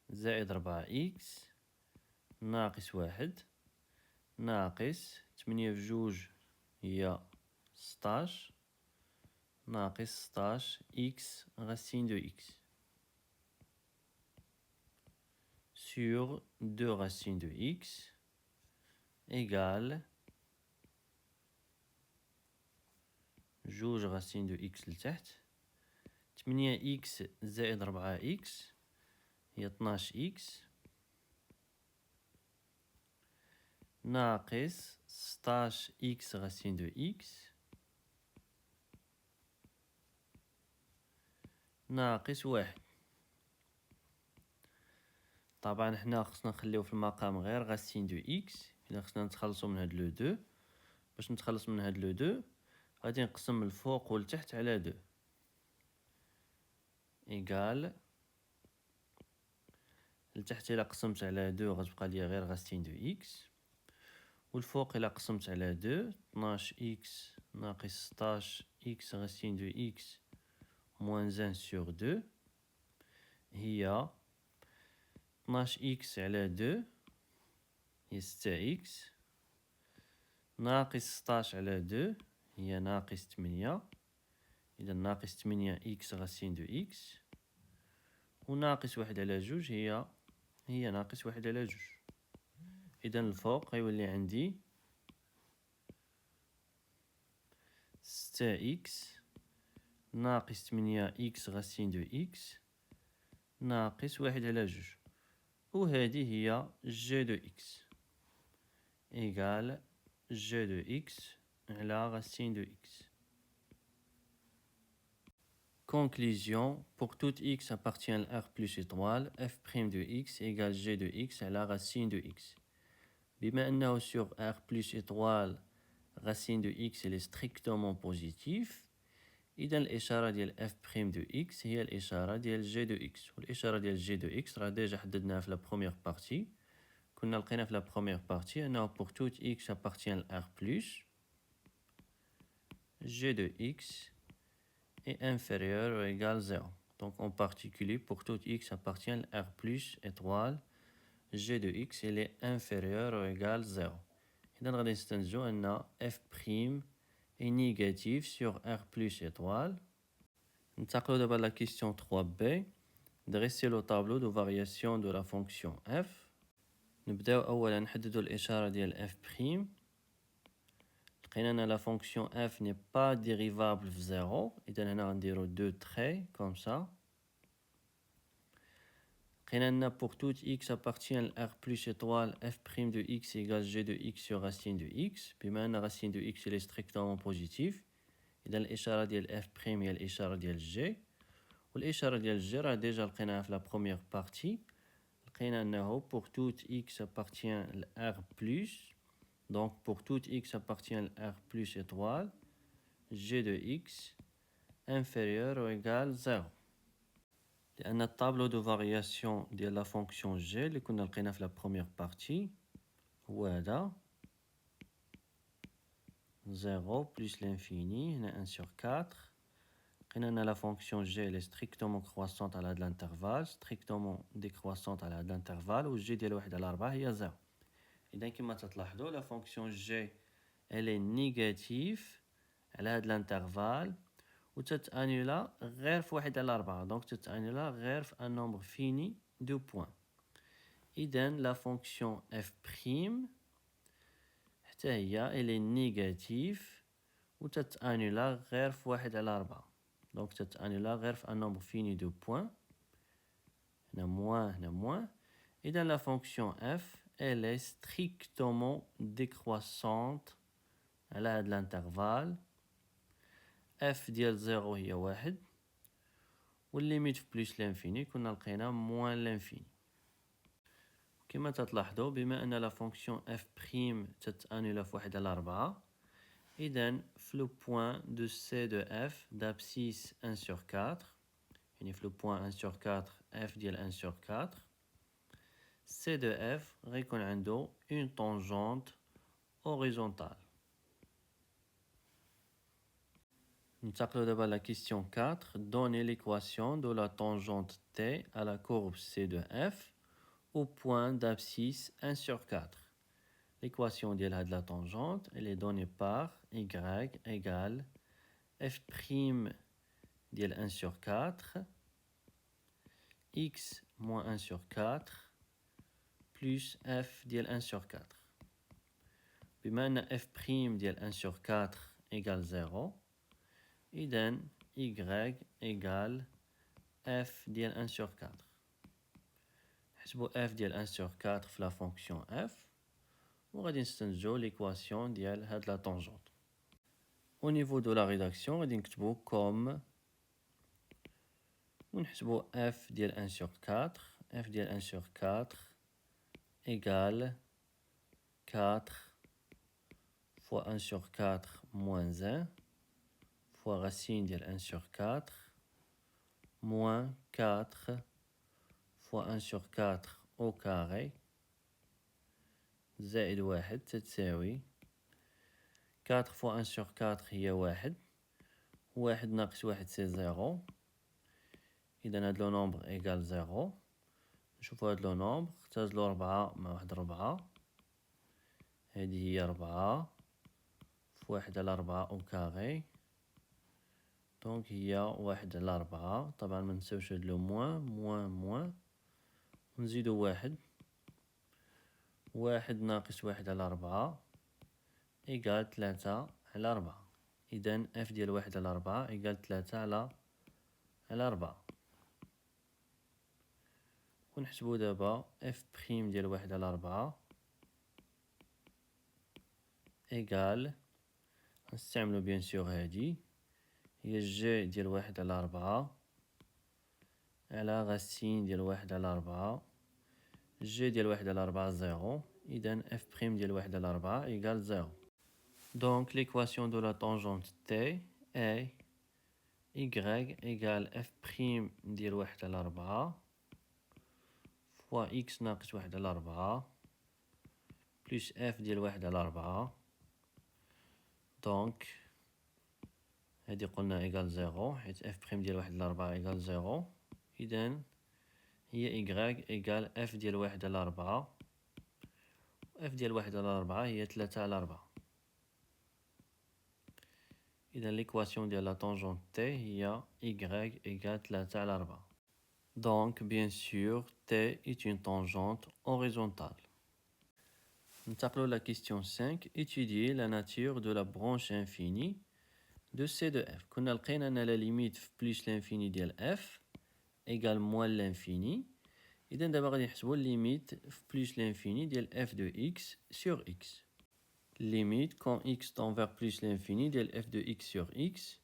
S1: زائد 4x ناقص 1 ناقص 8 في جوج هي 16 ناقص 16 x racine de x sur 2 racines de x égale جوج غاسين دو إكس لتحت. 8 إكس زائد 4 إكس هي 12 إكس ناقص 16 إكس غاسين دو إكس ناقص 1. طبعا حنا خصنا نخليو في المقام غير غاسين دو إكس. إلا خصنا نتخلصو من هاد لو دو، باش نتخلص من هاد لو دو غادي نقسم الفوق والتحت على دو إيكال التحت. إلا قسمت على دو غتبقى ليا غير غاسين دو إكس، والفوق إلا قسمت على دو 12 إكس ناقص 16 إكس غاسين دو إكس موان 1 سور دو هي 12 إكس على دو هي 6 إكس ناقص 16 على دو هي ناقص 8. إذا ناقص 8 إكس غاسين دو إكس وناقص 1 على جوج هي ناقص 1 على جوج. إذا الفوق غيولي عندي 6 إكس ناقص 8 إكس غاسين دو إكس ناقص 1 على جوج، وهذه هي جي دو إكس إيكال جي دو إكس على غاسين دو إكس. Conclusion, pour tout x appartient à R plus étoile, f' de x égale g de x à la racine de x. بما أنه sur R plus étoile racine de x elle est strictement positif، إذا الإشارة ديال f' de x هي الإشارة ديال g de x. والإشارة ديال g de x راه ديجا حددناها في la première partie. كنا لقينا في la première partie أنه pour tout x appartient à R plus g de x est inférieur ou égal 0. Donc en particulier, pour tout x appartient à R plus étoile, g de x il est inférieur ou égal 0. إذا غادي نستنتجو أن f' est négatif sur R plus étoile. ننتقلو دابا la question 3b. Dressez le tableau de variation de la fonction f. نبداو أولا نحددو الإشارة ديال f'. لقينا أن la fonction f n'est pas dérivable في 0. إذا هنا غنديرو 2 traits comme ça. لقينا أن pour tout x appartient à R plus étoile, f' de x égale g de x sur racine de x. بما أن racine de x est strictement positif، إذا الإشارة ديال f' هي الإشارة ديال g. والإشارة ديال g راه ديجا لقيناها في la première partie. لقينا أنه pour tout x appartient à R plus. Donc pour tout x appartient à R plus étoile, g de x inférieur ou égal 0. لأن الطابلو دو فارياسيون ديال لا فونكسيون جي اللي كنا لقينا في لا بروميير بارتي هو هذا 0 بلس لانفيني هنا 1 sur 4. لقينا أن لا فونكسيون جي elle est strictement croissante على هاد الانترفال strictement décroissante على هاد الانترفال والجي ديال 1 على 4 هي 0. إذا كما تلاحظوا لا فونكسيون جي elle est négative على هاد الانترفال وتتانولا غير في 1 على 4. دونك تتانولا غير في ان نومبر فيني دو بوين. اذا لا فونكسيون اف بريم حتى هي الي نيجاتيف وتتانولا غير في 1 على 4. دونك تتانولا غير في ان نومبر فيني دو بوين. هنا موان هنا موان. اذا لا فونكسيون اف elle est strictement décroissante على هاد الانترفال. f ديال 0 هي 1 والليميت في بلس لانفيني كنا لقينا موان لانفيني. كما تلاحظوا بما ان لا فونكسيون f بريم تتانولا في 1 على 4، اذا في لو بوين دو سي دو اف دابسيس 1 sur 4، يعني في لو بوين 1 sur 4 f ديال 1 sur 4 سي دو اف غيكون عنده اون طونجونت هوريزونتال. ننتقلو دابا la question 4. Donnez l'équation de la tangente T à la courbe C de F au point d'abscisse 1 sur 4. L'équation de la tangente elle est donnée par y égale f' de 1 sur 4 x moins 1 sur 4 plus f de 1 sur 4. بما أن f' de 1 sur 4 égale 0، إذن y égale f ديال 1 sur 4. نحسبوا f ديال 1 sur 4 في la fonction f وغادي نستنتجو l'équation ديال هاد la tangente. Au niveau de la rédaction غادي نكتبو comme ونحسبو f ديال 1 sur 4 f ديال 1 sur 4 égale 4 fois 1 sur 4 moins 1 fois racine ديال 1 sur 4 moins 4 fois 1 sur 4 au carré زائد 1 تتساوي 4 fois 1 sur 4 هي 1 1 ناقص 1 سي 0 إذا هاد لو نومبر إيكال 0 نشوفو هاد لو نومبر اختزلو 4 مع واحد 4 هادي هي 4 في 1 على 4 أو كاري دونك هي 1 على 4 طبعا منساوش هاد لو موان ونزيدو 1 ناقص 1 على 4 إيكال 3 على 4 إذن اف ديال 1 على 4 إيكال 3 على 4 ونحسبو دابا اف بريم ديال 1 على 4 إيكال نستعملو بيان سور هادي هي جي ديال 1 على 4 على غاسين ديال 1 على 4 جي ديال 1 على 4 0 إذن اف بريم ديال 1 على 4 إيكال 0. Donc l'équation de la tangente T est y égale f' ديال 1 على 4 fois x ناقص 1 على 4 plus f ديال 1 على 4 donc هادي قلنا إيكال 0 حيت f' ديال 1 على 4 إيكال 0 إذن هي y إيكال f ديال 1 على 4 و f ديال 1 على 4 هي 3 على 4 إذا l'équation de la tangente T هي y égale 3 على 4. Donc, bien sûr, T est une tangente horizontale. ننتقلوا la question 5. Étudier la nature de la branche infinie de C de F. كنا لقينا أن la limite plus l'infini ديال F égale moins l'infini. إذا دابا غادي نحسبوا limite plus l'infini ديال F de X sur X. Limite quand x tend vers plus l'infini ديال f de x sur x.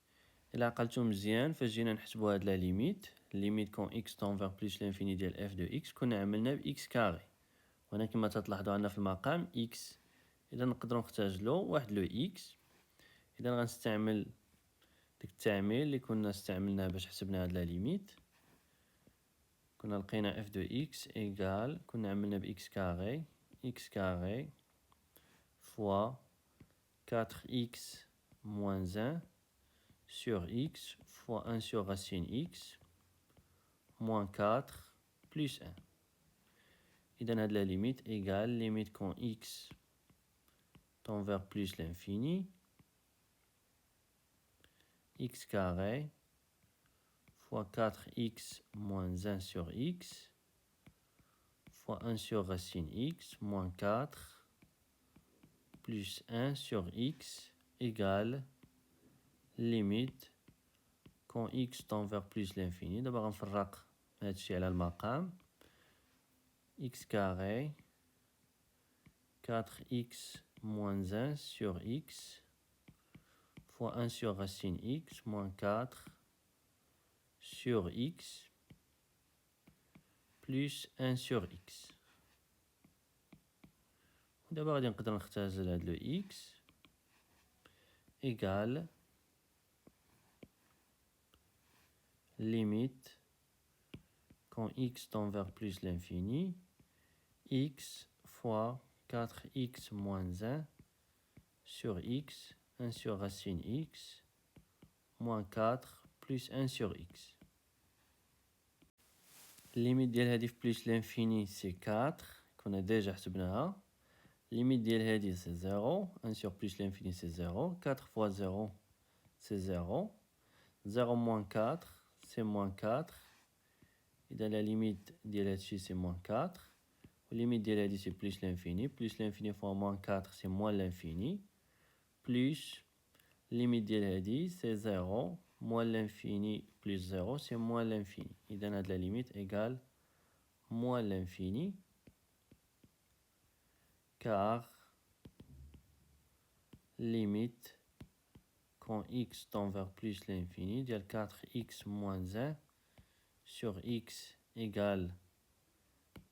S1: إلا عقلتو مزيان فاش جينا نحسبو هاد لا ليميت quand x tend vers plus l'infini ديال f de x كنا عملنا ب x كاري وهنا كما تلاحظوا عندنا في المقام x إذا نقدروا نختزلو واحد لو x إذا غنستعمل ديك التعميل اللي كنا استعملناه باش حسبنا هاد لا ليميت كنا لقينا f de x إيكال كنا عملنا ب x كاري fois 4x moins 1 sur x fois 1 sur racine x moins 4 plus 1. إذن هاد la limite égale limite quand x tend vers plus l'infini x carré fois 4x moins 1 sur x fois 1 sur racine x moins 4 plus 1 sur x égale limite quand x tend vers plus l'infini. دابا غنفرق هادشي على المقام x carré 4x moins 1 sur x fois 1 sur racine x moins 4 sur x plus 1 sur x. دابا غادي نقدر نختزل هاد لو x égal limite quand x tend vers plus l'infini x fois 4x moins 1 sur x 1 sur racine x moins 4 plus 1 sur x. Limite ديال هادي في plus l'infini c'est 4 كنا ديجا حسبناها. Limite ديال هادي c'est 0 1 sur plus l'infini c'est 0 4 fois 0 c'est 0 0 moins 4 c'est moins 4 إذا la limite ديال هادشي c'est moins 4 و limite ديال هادي c'est plus l'infini fois moins 4 c'est moins l'infini plus limite ديال هادي c'est 0 moins l'infini plus 0 c'est moins l'infini. إذا هاد la limite égale moins l'infini car limite quand x tend vers plus l'infini ديال 4x moins 1 sur x égale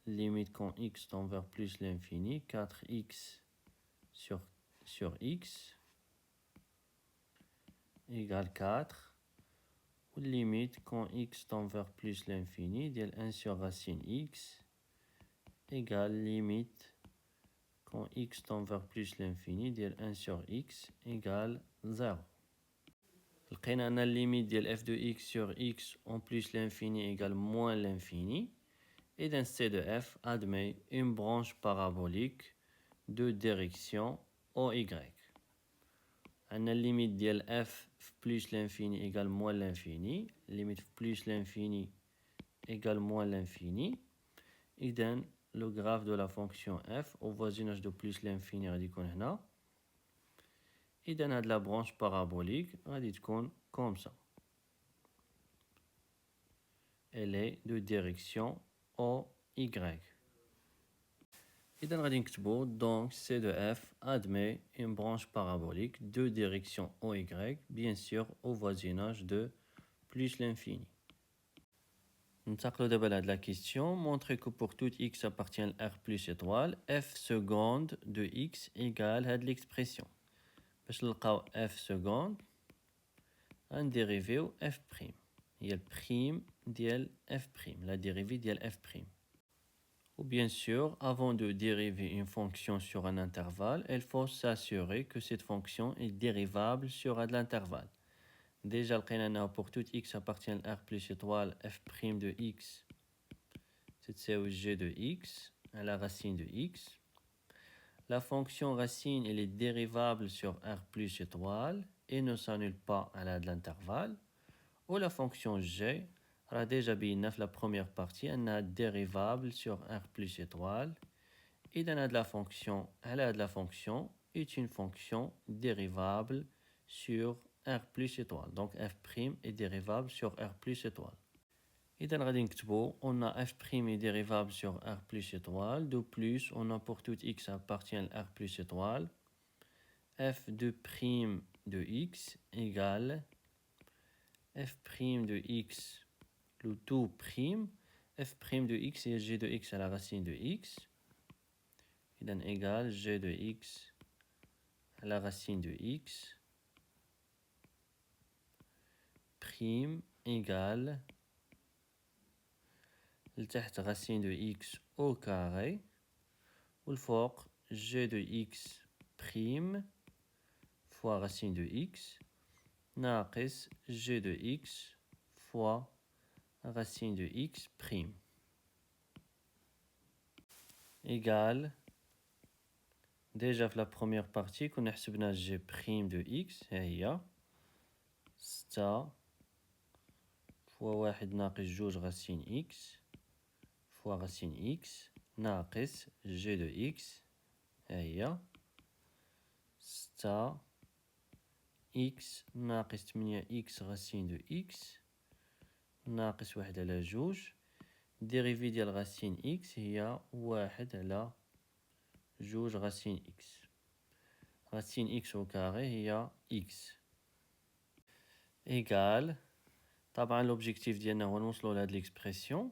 S1: limite quand x tend vers plus l'infini 4x sur x égale 4 ou limite quand x tend vers plus l'infini ديال 1 sur racine x égale limite quand x tend vers plus l'infini ديال 1 sur x égale 0. لقينا أن limite ديال f de x sur x en plus l'infini égale moins l'infini. إذن C de f admet une branche parabolique de direction OY. On a limite ديال f plus l'infini égale moins l'infini. Limite plus l'infini égale moins l'infini. إذن le graphe de la fonction f au voisinage de plus l'infini غادي يكون هنا. إذن هاد la branche parabolique غادي تكون comme ça. Elle est de direction OY. إذا غادي نكتبو donc C de f admet une branche parabolique de direction OY, bien sûr au voisinage de plus l'infini. ننتقلو دابا لهاد la question. Montrez que pour tout x appartient à R plus étoile, f seconde de x égale هاد l'expression. باش نلقاو f seconde غنديريفيو f prime. هي البريم ديال f prime, la dérivée ديال f prime. Ou bien sûr, avant de dériver une fonction sur un intervalle, il faut s'assurer que cette fonction est dérivable sur l'intervalle. Déjà, pour tout x appartient à R plus étoile, f' de x, c'est g de x, à la racine de x. La fonction racine, elle est dérivable sur R plus étoile et ne s'annule pas à l'intervalle. Ou la fonction g, on a déjà vu la première partie, elle est dérivable sur R plus étoile. Et la fonction est une fonction dérivable sur R plus étoile. Donc f' est dérivable sur R plus étoile. Et on a f' est dérivable sur R plus étoile. De plus, on a pour tout x appartient à R plus étoile. F de prime de x égale f' de x, le tout prime, f' de x et g de x à la racine de x. إذن égale g de x à la racine de x prime égale لتحت racine de x au carré والفوق g de x prime fois racine de x ناقص g de x fois racine de x prime égale. Déjà, في la première partie, كنا حسبنا g prime de x, هي 6 fois 1 ناقص جوج racine x fois racine x ناقص g de x, هي 6 x ناقص 8 x racine de x ناقص 1 على جوج. dérivée ديال racine x هي 1 على جوج racine x. Racine x au carré هي x égale. طبعا l'objectif ديالنا هو نوصلو لهاد l'expression.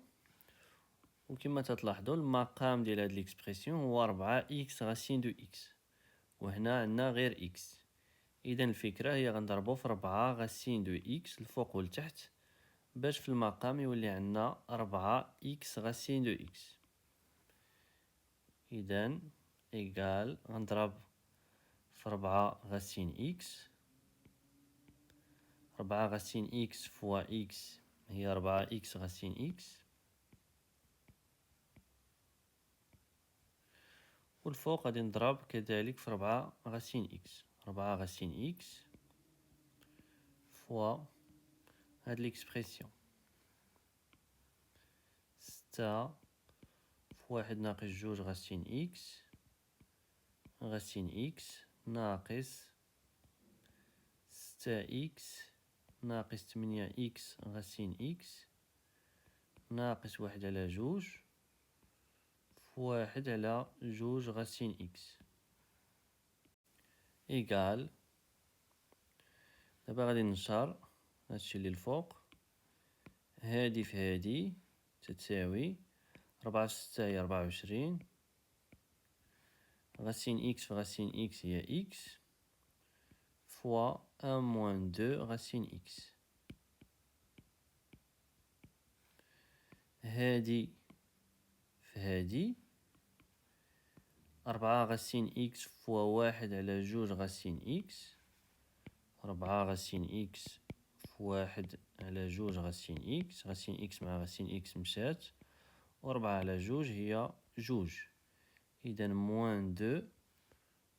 S1: وكما تتلاحظوا المقام ديال هاد l'expression هو 4 x racine de x. وهنا عندنا غير x. إذا الفكرة هي غنضربو في 4 racine de x الفوق والتحت باش في المقام يولي عندنا 4 x racine de x. إذا إيكال غنضرب في 4 racine x. 4 racine x fois x هي 4 x racine x. والفوق غادي نضرب كذلك في 4 racine x. 4 racine x fois هاد l'expression 6 في 1 ناقص جوج racine x racine x ناقص إكس ناقص 8 إكس غاسين إكس ناقص 1 على 2 في 1 على 2 غاسين إكس إيكال. دابا غادي ننشر هادشي اللي الفوق، هادي في هادي تتساوي 4 في 6 هي 24 غاسين إكس في غاسين إكس هي إكس فوا 1 موان 2 غاسين إكس. هادي في هادي 4 غاسين إكس فوا 1 على 2 غاسين إكس 4 غاسين إكس في 1 على 2 غاسين إكس غاسين إكس مع غاسين إكس مشات و4 على 2 هي 2 إذا موان 2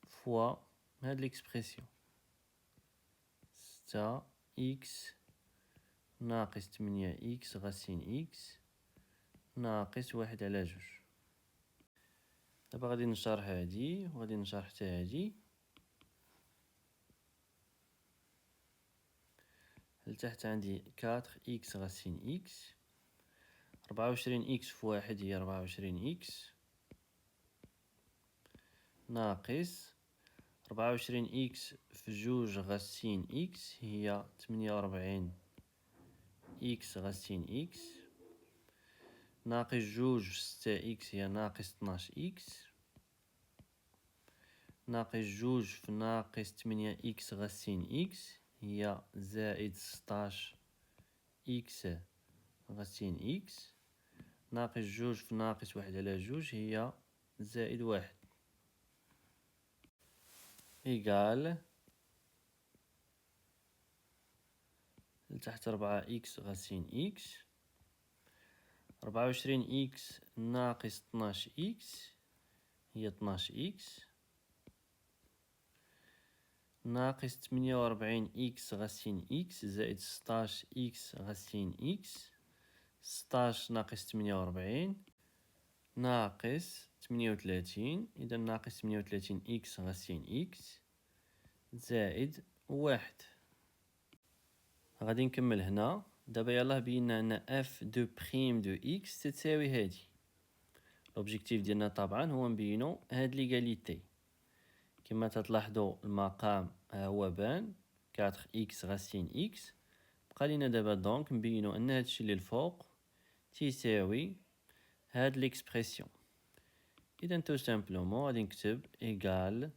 S1: فوا هاد ليكسبرسيون 6 إكس ناقص 8 إكس غاسين إكس ناقص 1 على 2. دابا غادي نشرح هادي وغادي نشرح حتى هادي. لتحت عندي 4 إكس غاسين إكس 24 إكس في 1 هي 24 إكس ناقص 24 إكس في 2 غاسين إكس هي 48 إكس غاسين إكس ناقص 2 في 6 إكس هي ناقص 12 إكس ناقص 2 في ناقص 8 إكس غاسين إكس هي زائد 16 إكس غاسين إكس ناقص 2 في ناقص 1 على 2 هي زائد 1 إيكال. لتحت 4 إكس غاسين إكس 24 إكس ناقص 12 إكس هي 12 إكس ناقص 48 إكس غاسين إكس زائد 16 إكس غاسين إكس 16 ناقص 48 ناقص 38 إذا ناقص 38 إكس غاسين إكس زائد 1. غادي نكمل هنا. دابا يلاه بينا أن اف دو بريم دو إكس تتساوي هادي. لوبجيكتيف ديالنا طبعا هو نبينو هاد ليغاليتي. كما تتلاحظوا المقام ها هو بان 4 إكس غاسين إكس. بقى لينا دابا دونك نبينو أن هادشي اللي الفوق تيساوي هاد ليكسبرسيون. إذا تو سامبلومون غادي نكتب إيكال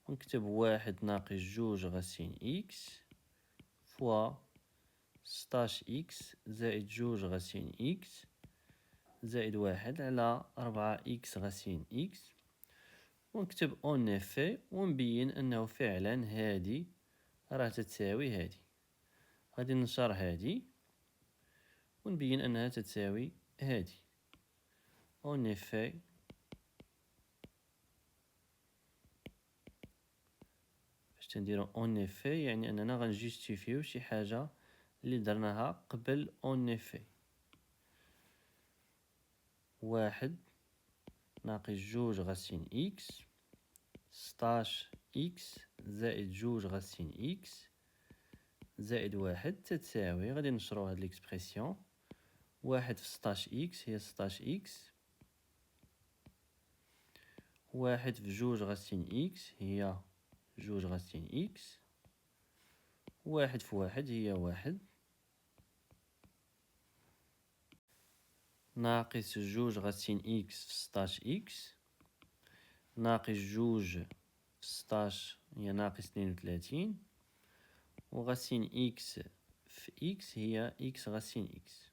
S1: ونكتب 1 ناقص 2 غاسين إكس فوا 16 إكس زائد 2 غاسين إكس زائد 1 على 4 إكس غاسين إكس ونكتب أون إفي ونبين أنه فعلا هادي راه تتساوي هادي. غادي ننشر هادي ونبين أنها تتساوي هادي. أون إفي باش تنديرو أون إفي يعني أننا غنجيستيفيو شي حاجة اللي درناها قبل أون إفي. 1 ناقص 2 غاسين إكس 16 إكس زائد 2 غاسين إكس زائد 1 تتساوي. غادي نشرو هاد ليكسبرسيون 1 في 16 إكس هي 16 إكس 1 في 2 غاسين إكس هي 2 غاسين إكس 1 في 1 هي 1 ناقص 2 غاسين إكس في 16 إكس ناقص 2 في 16 هي ناقص 32 وغاسين إكس في إكس هي إكس غاسين إكس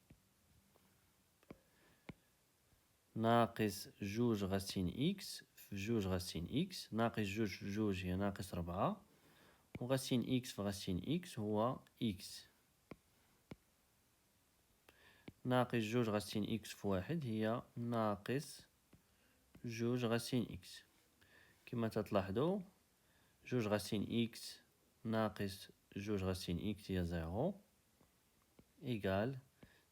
S1: ناقص 2 غاسين إكس في 2 غاسين إكس ناقص 2 في 2 هي ناقص 4 وغاسين إكس في غاسين إكس هو إكس ناقص 2 غاسين إكس في 1 هي ناقص 2 غاسين إكس. كما تتلاحظوا 2 غاسين إكس ناقص 2 غاسين إكس هي 0 إيكال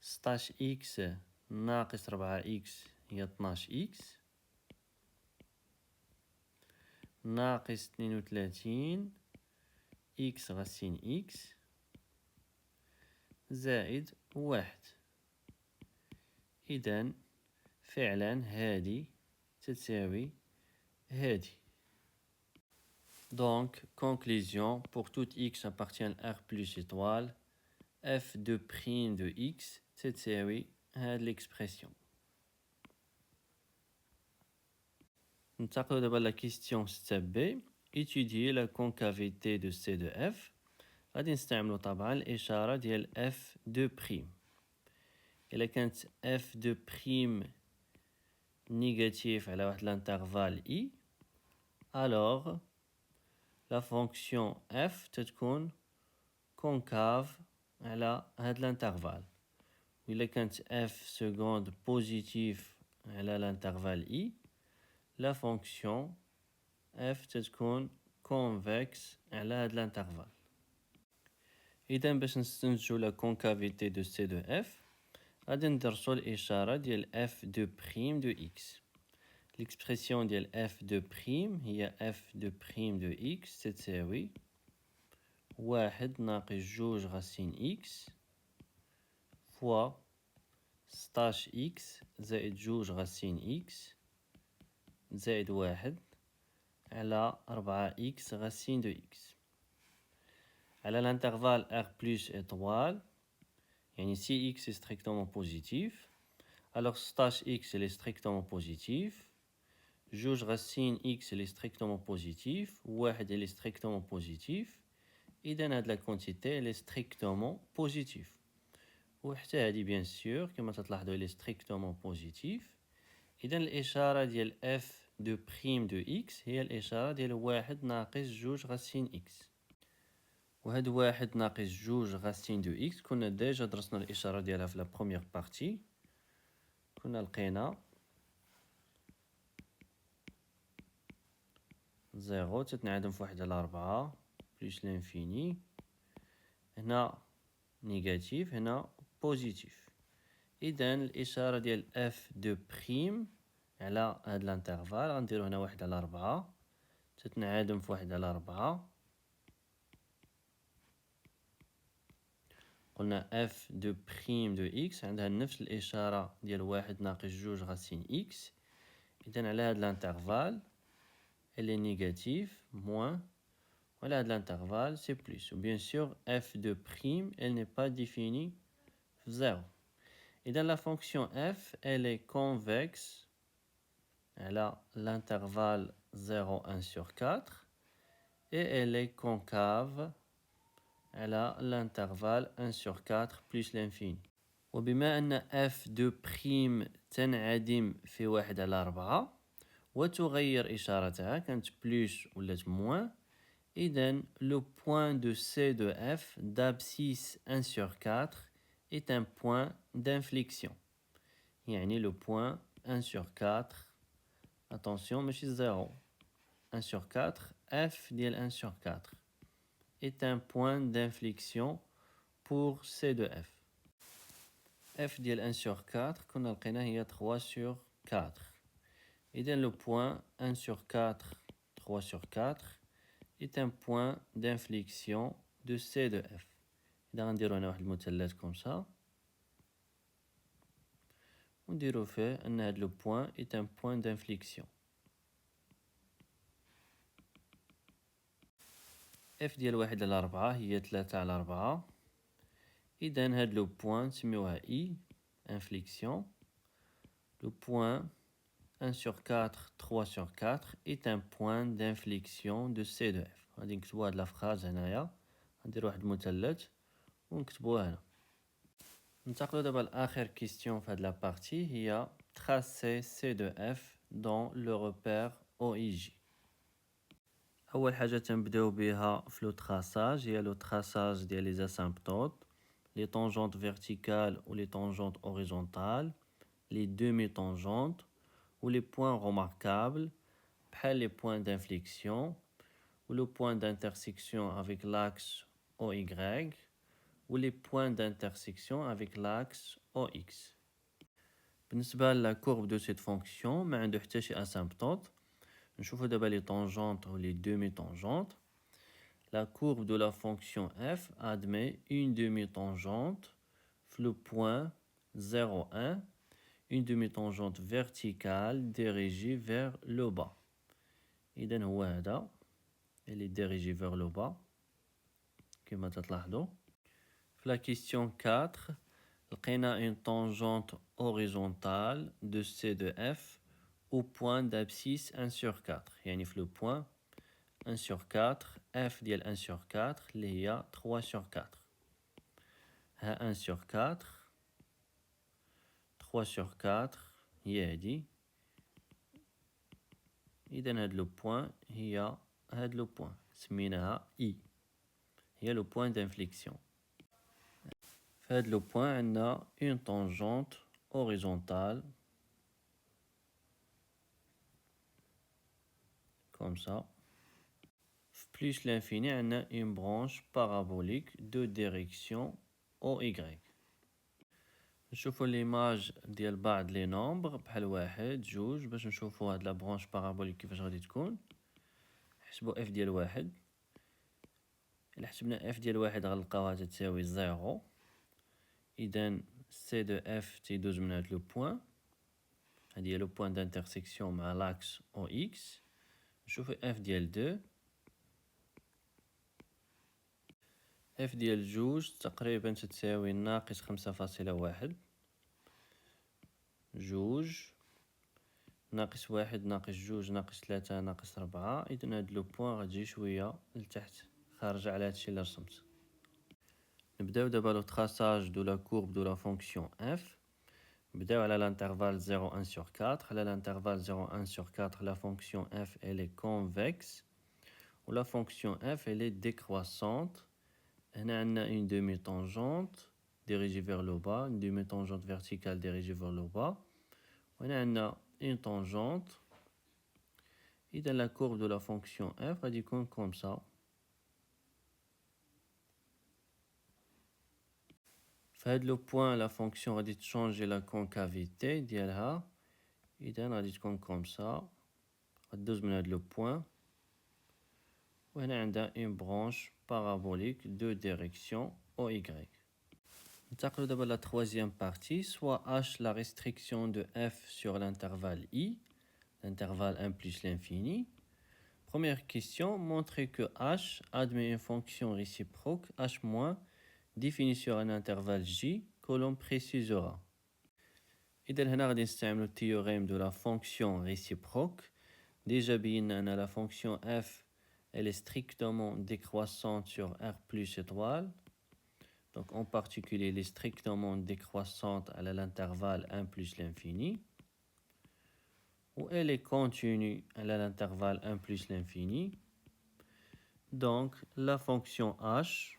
S1: 16 إكس ناقص 4 إكس هي 12 إكس ناقص 32 x racine x زائد 1. إذن فعلا هذه تساوي هذه. Donc, conclusion, pour tout x appartient à R plus étoile, f de prime de x تساوي هذه l'expression. ننتقل دابا la question 6b. Étudier la concavité de C de f. غادي نستعملو طبعا الإشارة ديال f de prime. إلا كانت f de prime négatif على واحد l'intervalle i, alors la fonction f تتكون concave على هاد l'intervalle. وإلا كانت f seconde positif على l'intervalle i, la fonction f تتكون convexe على هاد l'intervalle. إذا باش نستنتجو la concavité de C de f غادي ندرسو الإشارة ديال f de prime de x. L'expression ديال f de prime هي f de prime de x تساوي 1 ناقص 2 غاسين x فوا 16 x زائد 2 غاسين x زائد 1 على 4 x غاسين de x. على l'intervalle r plus étoile, يعني si x est strictement positif, alors 16x est strictement positif, 2 racine x est strictement positif, 1 est strictement positif, إذن هاد la quantité elle est strictement positive. وحتى هادي bien sûr كما تلاحظوا elle est strictement positif. إذن الإشارة ديال f de prime de x هي الإشارة ديال 1 ناقص 2 غاسين x. وهاد 1 ناقص 2 غاسين دو x كنا ديجا درسنا الإشارة ديالها في لا بروميير بارتي. كنا لقينا 0 تتنعدم في 1 على 4 بلس لانفيني. هنا نيجاتيف هنا بوزيتيف. إذن الإشارة ديال f دو بريم على هاد الانترفال غنديرو هنا 1 على 4 تتنعدم في 1 على 4. قلنا f de prime de x عندها نفس الإشارة ديال 1 ناقص 2 غاسين x. إذن على هاد الانترفال elle est négative moins وعلى هاد الانترفال c'est plus. Bien sûr f de prime elle n'est pas définie 0. إذن la fonction f elle est convexe على l'intervalle 0 1 sur 4 et elle est concave على l'intervalle 1 sur 4 plus l'infini. وبما أن f de prime تنعدم في 1 على 4 وتغير إشارتها كانت بلس ولات موان، إذن le point de C de f d'abscisse 1 sur 4 est un point d'inflexion. يعني le point 1 sur 4 attention ماشي 0 1 sur 4 f ديال 1 sur 4 est un point d'inflexion pour C de f. f ديال 1 sur 4 كنا لقينا هي 3 sur 4. إذن le point 1 sur 4 3 sur 4 est un point d'inflexion de C de f. إذا غنديرو هنا واحد المثلث كوم سا ونديرو فيه أن هاد لو بوين est un point d'inflexion. f ديال 1 على 4 هي 3 على 4. إذن هاد لو بوين نسميوها I inflexion. Le point 1 sur 4 3 sur 4 est un point d'inflexion de C de f. غادي نكتبو هاد لا فراز هنايا، غنديرو واحد المثلث ونكتبوها هنا. ننتقلو دابا لآخر كيستيون في هاد لا بارتي هي tracer C de f dans le repère OIJ. أول حاجة تنبداو بها في لو تراساج هي لو تراساج ديال لي اسامبتوت، لي طونجونت فيرتيكال و لي طونجونت هوريزونتال، لي demi-tangentes ou les points remarquables, après les points d'inflexion ou le point d'intersection avec l'axe OY ou les points d'intersection avec l'axe OX. بالنسبة la courbe de cette fonction ما عنده حتى شي asymptote. نشوفو دابا les tangentes ou les demi-tangentes. la courbe de la fonction f admet une demi-tangente le point 0,1, une demi-tangente verticale dirigée vers le bas. إذن هو هذا elle est dirigée vers le bas كما تلاحظوا. في la question 4 لقينا une tangente horizontale de C de F au point d'abscisse 1 sur 4 يعني في le point 1 sur 4 F ديال 1 sur 4 اللي هي 3 sur 4 ها 1 sur 4 3 sur 4 هي هادي. إذن هاد لو بوين هي هاد لو بوين سميناها I هي لو بوين d'inflexion. في هاد لو بوين عندنا une tangente horizontale comme ça. Plus l'infini عندنا une branche parabolique de direction OY. نشوفوا l'image ديال بعض لي نومبر بحال واحد جوج باش نشوفوا هاد لا برونش بارابوليك كيفاش غادي تكون. نحسبوا اف ديال واحد. إلا حسبنا اف ديال واحد غنلقاوها تساوي زيرو. إذا سي دو اف تيدوز من هاد لو بوين. هادي هي لو بوين دانترسيكسيون مع لاكس او اكس. نشوفوا اف ديال دو. اف ديال جوج تقريبا تتساوي ناقص 5.1 جوج ناقص واحد ناقص جوج ناقص 3 ناقص 4. إذن هاد لو بوين غتجي شوية لتحت خارجة على هادشي اللي رسمت. نبداو دابا لو تراساج دو لا كورب دو لا فونكسيون اف. نبداو على l'intervalle 0,1 sur 4. على l'intervalle 0,1 sur 4 la fonction f elle est convexe ou la fonction f elle est décroissante. هنا عندنا une demi-tangente dirigée vers le bas, une demi-tangente verticale dirigée vers le bas. وهنا عندنا une tangente. إذا la courbe de la fonction f غادي يكون comme ça. في هاد لو بوين لا فونكسيون غادي تشونجي لا كونكافيتي ديالها. إذا غادي تكون comme ça. غدوز من هاد لو بوين. وهنا عندها une branche parabolique de direction OY. ننتقلوا دابا la troisième partie. Soit h la restriction de f sur l'intervalle i, l'intervalle 1 plus l'infini. Première question, montrer que h admet une fonction réciproque h- définie sur un intervalle j que l'on précisera. إذا هنا غادي نستعملوا التيوريم de la fonction réciproque. Déjà بينا أن la fonction f elle est strictement décroissante sur R plus étoile. Donc en particulier, elle est strictement décroissante à l'intervalle 1 plus l'infini. Ou elle est continue à l'intervalle 1 plus l'infini. Donc la fonction h,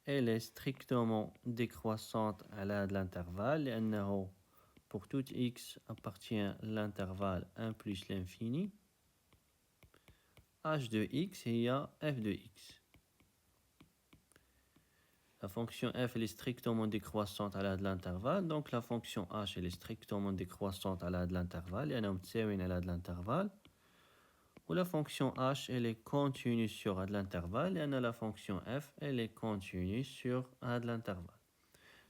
S1: elle est strictement décroissante à l'intervalle. Et pour tout x appartient à l'intervalle 1 plus l'infini. h de x et f de x. La fonction f elle est strictement décroissante à l'intervalle, donc la fonction h elle est strictement décroissante à l'intervalle, et à l'intervalle. Ou la fonction h elle est continue sur l'intervalle, et la fonction f elle est continue sur l'intervalle.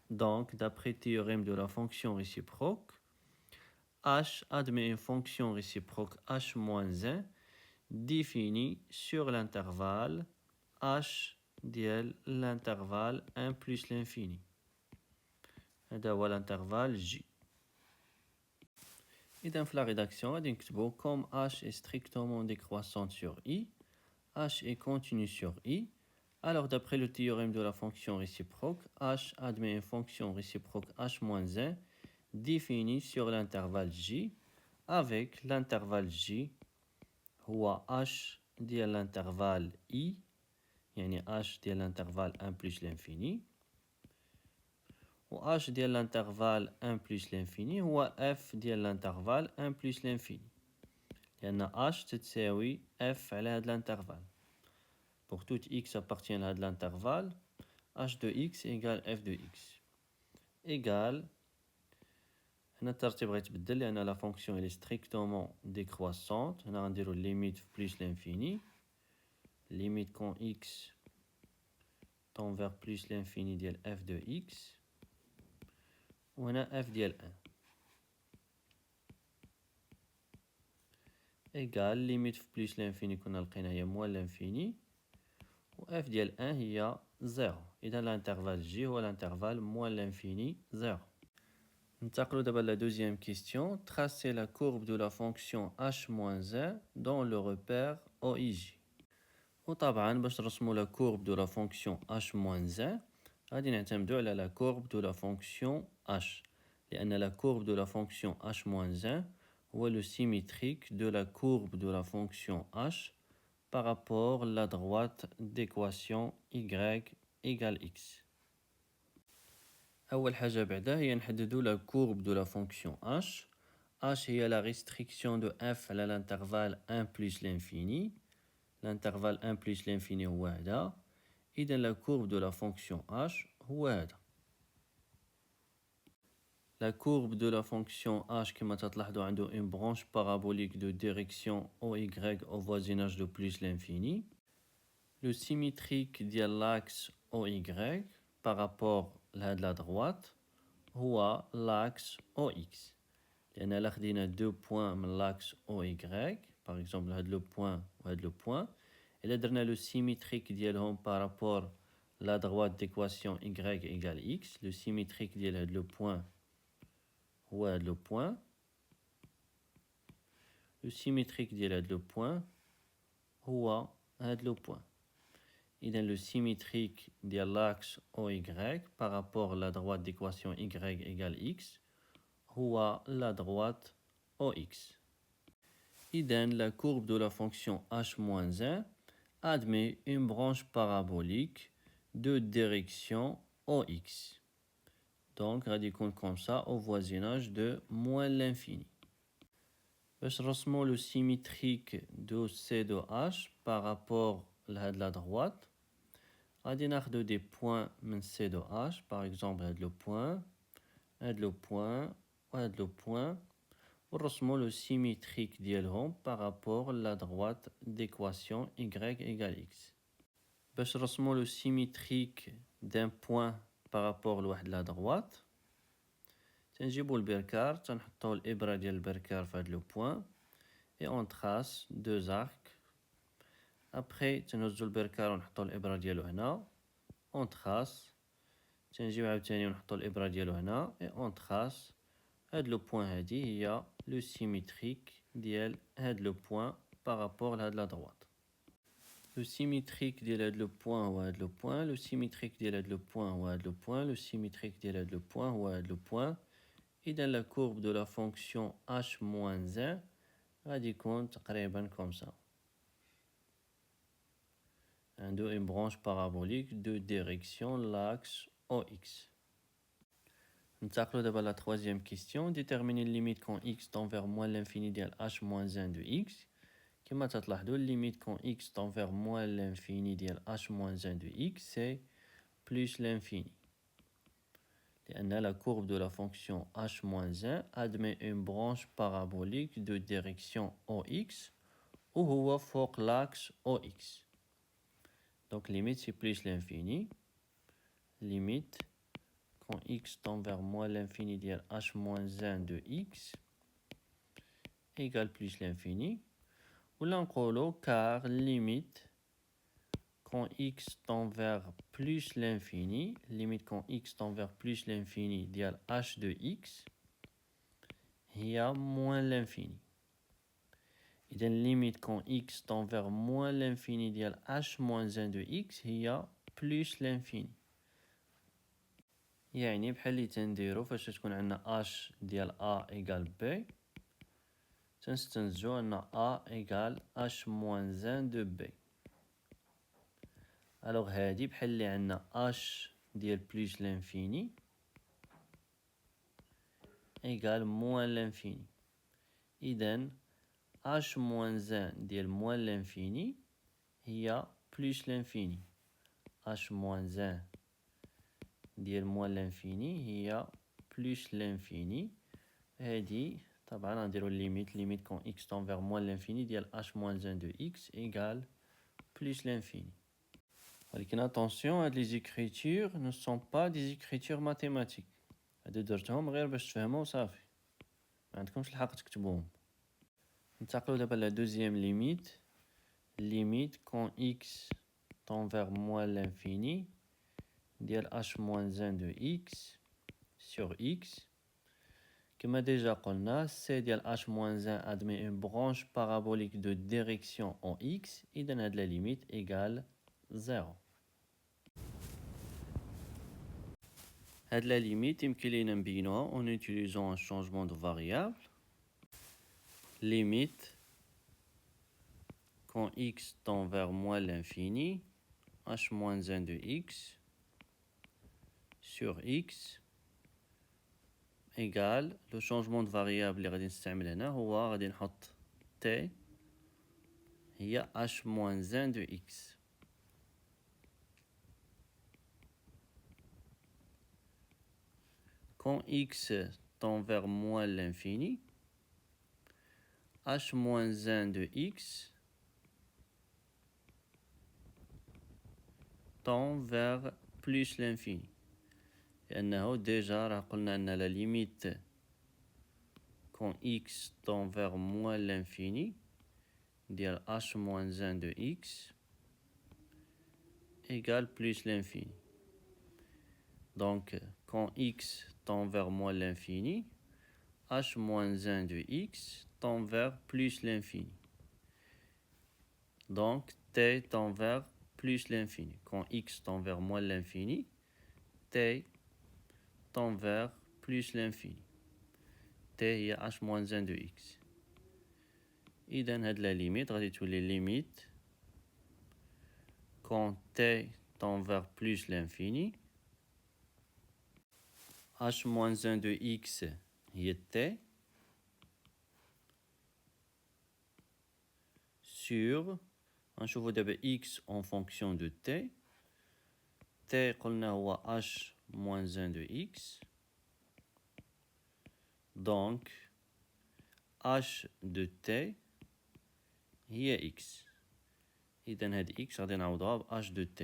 S1: Donc, d'après le théorème de la fonction réciproque, h admet une fonction réciproque h-1 définie sur l'intervalle h ديال l'intervalle 1 plus l'infini. هذا هو l'intervalle J. إذا في la rédaction غادي نكتبو comme h est strictement décroissante sur I, h est continu sur I. Alors d'après le théorème de la fonction réciproque, h admet une fonction réciproque h-1 définie sur l'intervalle J avec l'intervalle J هو h ديال l'intervalle I يعني h ديال l'intervalle 1 plus l'infini. و h ديال l'intervalle 1 plus l'infini هو f ديال l'intervalle 1 plus l'infini. لأن h تتساوي f على هاد l'intervalle. Pour tout x appartient à l'intervalle, h de x égale f de x. Égale, هنا الترتيب غيتبدل لأن la fonction elle est strictement décroissante. هنا غنديرو limite plus l'infini. Limite quand x tend vers plus l'infini ديال f de x وهنا f ديال 1 égal limite في plus l'infini كنا لقينا هي moins l'infini و f ديال 1 هي 0 إذا l'intervalle J هو l'intervalle moins l'infini 0. ننتقلوا دابا la deuxième question. Tracez la courbe de la fonction h-1 dans le repère OIJ. وطبعا باش نرسموا la courbe de la fonction h-1 غادي نعتمدوا على la courbe de la fonction h لأن la courbe de la fonction h-1 هو le symétrique de la courbe de la fonction h par rapport à la droite d'équation y égale x. أول حاجة بعدا هي نحددو la courbe de la fonction h. h هي la restriction de f على l'intervalle 1 plus l'infini. L'intervalle 1 plus l'infini هو هذا. إذا la courbe de la fonction h هو هذا. La courbe de la fonction h كما تلاحظوا عنده une branche parabolique de direction OY au voisinage de plus l'infini. Le symétrique ديال l'axe OY par rapport à la droite هو l'axe OX. لأن إلا خدينا deux points من l'axe OY par exemple هاد le point وهاد le point إلا درنا le symétrique ديالهم par rapport à la droite d'équation y égale x, le symétrique ديال هاد le point هو هاد le point, le symétrique ديال هاد le point هو هاد le point. إذا le symétrique ديال l'axe OY par rapport à la droite d'équation y égale x هو la droite OX. إذا la courbe de la fonction h-1 admet une branche parabolique de direction OX. Donc, غادي يكون comme ça au voisinage de moins l'infini. باش نرسمو le symétrique de C de H par rapport à la droite غادي ناخدو des points من C de H, par exemple هاد le point, هاد le point وهاد le point ونرسمو le symétrique ديالهم par rapport à la droite d'équation y égale x. باش نرسمو le symétrique d'un point par rapport لواحد la droite تنجيبو البركار تنحطو الإبرة ديال البركار في هاد لو بوين et on trace deux arcs. Après تنهزو البركار ونحطو الإبرة ديالو هنا on trace. تنجيو عاوتاني ونحطو الإبرة ديالو هنا et on trace. هاد لو بوين هادي هي لو سيميتريك ديال هاد لو بوين par rapport لهاد لا droite. Le symétrique ديال هاد لو بوين هو هاد لو بوين, le symétrique ديال هاد لو بوين هو هاد لو بوين, le symétrique ديال هاد لو بوين هو هاد لو بوين. إذا la courbe de la fonction h-1 غادي يكون تقريبا comme ça. عنده une branche parabolique de direction l'axe OX. ننتقلو دابا la troisième question. Déterminer la limite quand x tend vers moins l'infini ديال h-1 de x. كما تلاحظوا limite quand x tend vers moins l'infini ديال h-1 de x c'est plus l'infini. لأن la courbe de la fonction h-1 admet une branche parabolique de direction OX وهو فوق l'axe OX. Donc limite c'est plus l'infini. Limite quand x tend vers moins l'infini ديال h-1 de x égale plus l'infini. ولا نقولو car limite quand x tend vers plus l'infini, limite quand x tend vers plus l'infini ديال h de x هي moins l'infini. إذا limite quand x tend vers moins l'infini ديال h-1 de x هي plus l'infini. يعني بحال اللي تنديرو فاش تكون عندنا h ديال a égale b تنستنتجو أن a égale h-1 de b. Alors هادي بحال اللي عندنا h ديال plus l'infini égale moins l'infini. إذن h-1 ديال moins l'infini هي plus l'infini. h-1 ديال moins l'infini هي plus l'infini. هادي طبعا غنديرو limite quand x tend vers moins l'infini ديال h-1 de x égale plus l'infini. ولكن attention, les écritures ne sont pas des écritures mathématiques. هادو درتهم غير باش تفهموا وصافي. ما عندكمش الحق تكتبوهم. ننتقلوا دابا لا deuxième limite. Limite quand x tend vers moins l'infini ديال h moins 1 de x sur x. Comme déjà قلنا, c ديال h moins 1 admet une branche parabolique de direction en x. إذن هاد la limite égale 0. هاد la limite يمكن لينا نبينوها en utilisant un changement de variable. Limite quand x tend vers moins l'infini, h moins 1 de x sur x égale le changement de variable اللي غادي نستعمل هنا هو غادي نحط t هي h moins 1 de x. Quand x tend vers moins l'infini, h moins 1 de x tend vers plus l'infini. لأنه déjà راه قلنا أن la limite quand x tend vers moins l'infini ديال h moins 1 de x égale plus l'infini. Donc quand x tend vers moins l'infini, h moins 1 de x tend vers plus l'infini. Donc t tend vers plus l'infini. Quand x tend vers moins l'infini, t tend vers plus l'infini. t هي h moins 1 de x. إذن هاد la limite غادي تولي limite quand t tend vers plus l'infini, h moins 1 de x هي t sur نشوفو دابا x en fonction de t. t قلنا هو h moins 1 de x. Donc h de t هي x. إذن هاد x غادي نعوضوها ب h de t.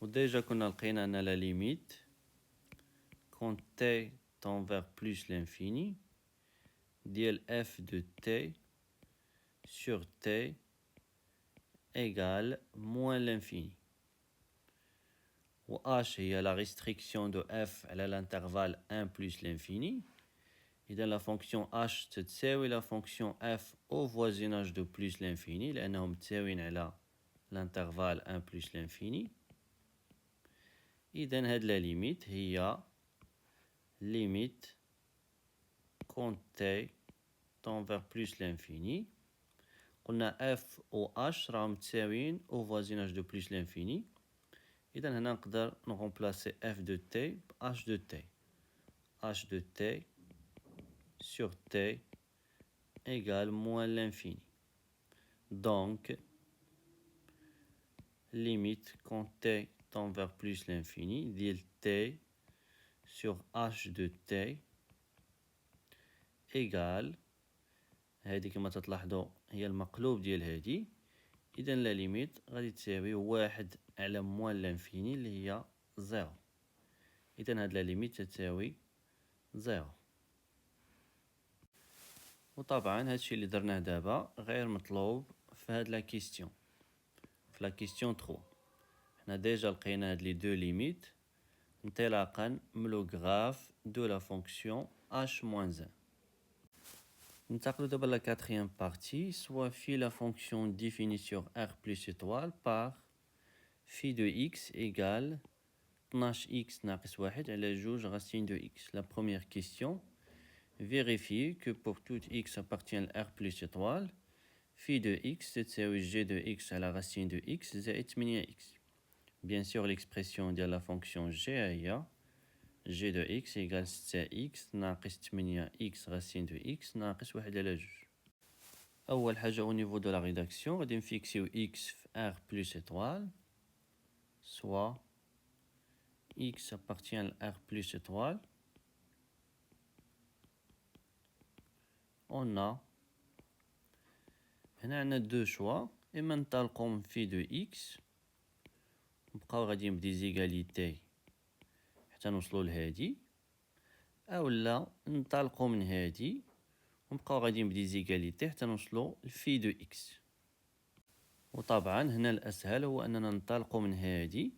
S1: وديجا كنا لقينا أن la limite quand t tend vers plus l'infini ديال f de t sur t égale moins l'infini. و h هي la restriction de f على l'intervalle 1 plus l'infini. إذا la fonction h تتساوي la fonction f au voisinage de plus l'infini لأنهم متساويين على l'intervalle 1 plus l'infini. إذا هاد la limite هي limite quand t tend vers plus l'infini. قلنا f و h راهم متساويين au voisinage de plus l'infini. إذا هنا نقدر نغمبلاسي f de t ب h de t. h de t sur t égale moins l'infini. Donc, limite quand t tend vers plus l'infini ديال t sur h de t égale هذه كما تلاحظوا هي المقلوب ديال هذه. إذا لا ليميت غادي تساوي 1 على موان لانفيني اللي هي 0. إذا هاد لا ليميت تساوي 0. وطبعا هادشي اللي درناه دابا غير مطلوب في هاد لا كيستيون. في لا كيستيون 3 حنا ديجا لقينا هاد لي دو ليميت انطلاقا من لو غراف دو لا فونكسيون h moins 1. ننتقلوا دابا لا quatrième partie, soit phi la fonction définie sur R plus étoile par phi de x égale 12x ناقص 1 على 2 racine de x. La première question, vérifier que pour tout x appartient à R plus étoile, phi de x تساوي g de x à la racine de x زائد 8x. Bien sûr l'expression de la fonction g هي g de x égale 6x ناقص 8x racine de x ناقص 1 على 2. أول حاجة au niveau de la rédaction غادي نفيكسيو x في R plus étoile, soit x appartient à R plus étoile. On a هنا عندنا دو شوا، اما ننطلقو من في دو اكس نبقاو غاديين بديزيغاليتي حتى نوصلو لهادي، اولا ننطلقو من هادي ونبقاو غاديين بديزيغاليتي حتى نوصلو لفي دو اكس. وطبعا هنا الاسهل هو اننا ننطلقو من هادي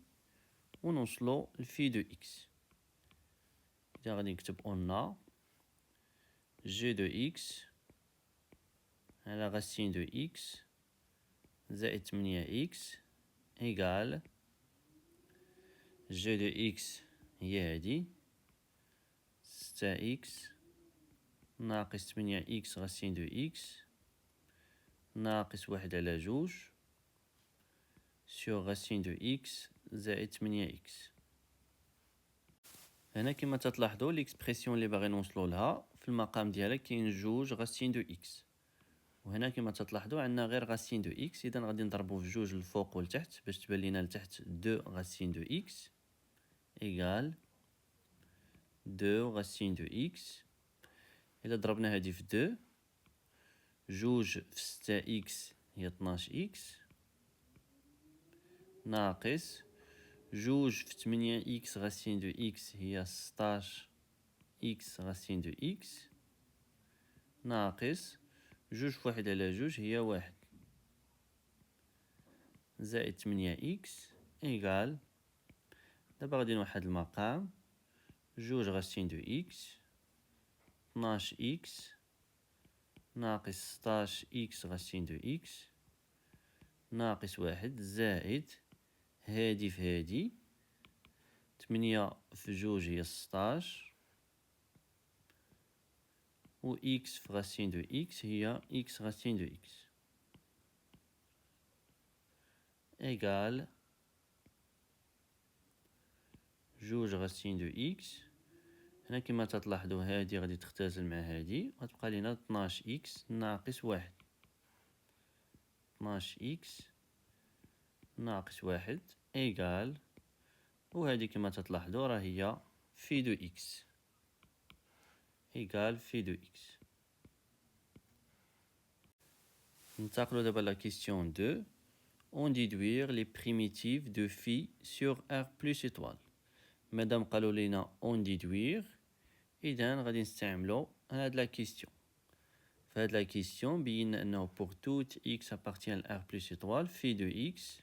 S1: ونوصلو لفي دو اكس. اذا غادي نكتب اون جي دو اكس على غاسين دو اكس زائد 8 اكس ايكال جي دو اكس هي هادي 6 اكس ناقص 8 اكس غاسين دو اكس ناقص 1 على جوج سور غاسين دو اكس زائد 8 اكس. هنا كما تلاحظوا ليكسبرسيون اللي باغي نوصلوا لها في المقام ديالها كاين جوج غاسين دو اكس، وهنا كما تلاحظوا عندنا غير غاسين دو اكس، اذا غادي نضربوا في جوج الفوق والتحت باش تبان لينا لتحت دو غاسين دو اكس ايكال دو غاسين دو اكس. الا ضربنا هذه في دو، جوج في 6 اكس هي 12 اكس ناقص جوج في 8 اكس غاسين دو اكس هي 16 اكس غاسين دو اكس ناقص جوج في واحد على جوج هي واحد زائد 8 اكس ايكال. دابا غادي نوحد المقام جوج غاسين دو اكس 12 اكس ناقص 16 اكس غاسين دو اكس ناقص واحد زائد هادي في هادي 8 في جوج هي 16 و اكس في غاسين دو اكس هي اكس غاسين دو اكس ايكال جوج غاسين دو اكس. هنا كما تلاحظوا هادي غادي تختزل مع هادي غتبقى لينا 12 اكس ناقص واحد 12 اكس ناقص واحد ايكال، وهذه كما تلاحظوا راه هي في دو اكس ايكال في دو اكس. ننتقلوا دابا لا كيسيون 2. on déduire les primitives de phi sur R plus étoile. مادام قالوا لينا on déduire اذا غادي نستعملوا هاد لا كيسيون. في هاد لا كيسيون بينا انه pour toute x appartient à R plus étoile phi de x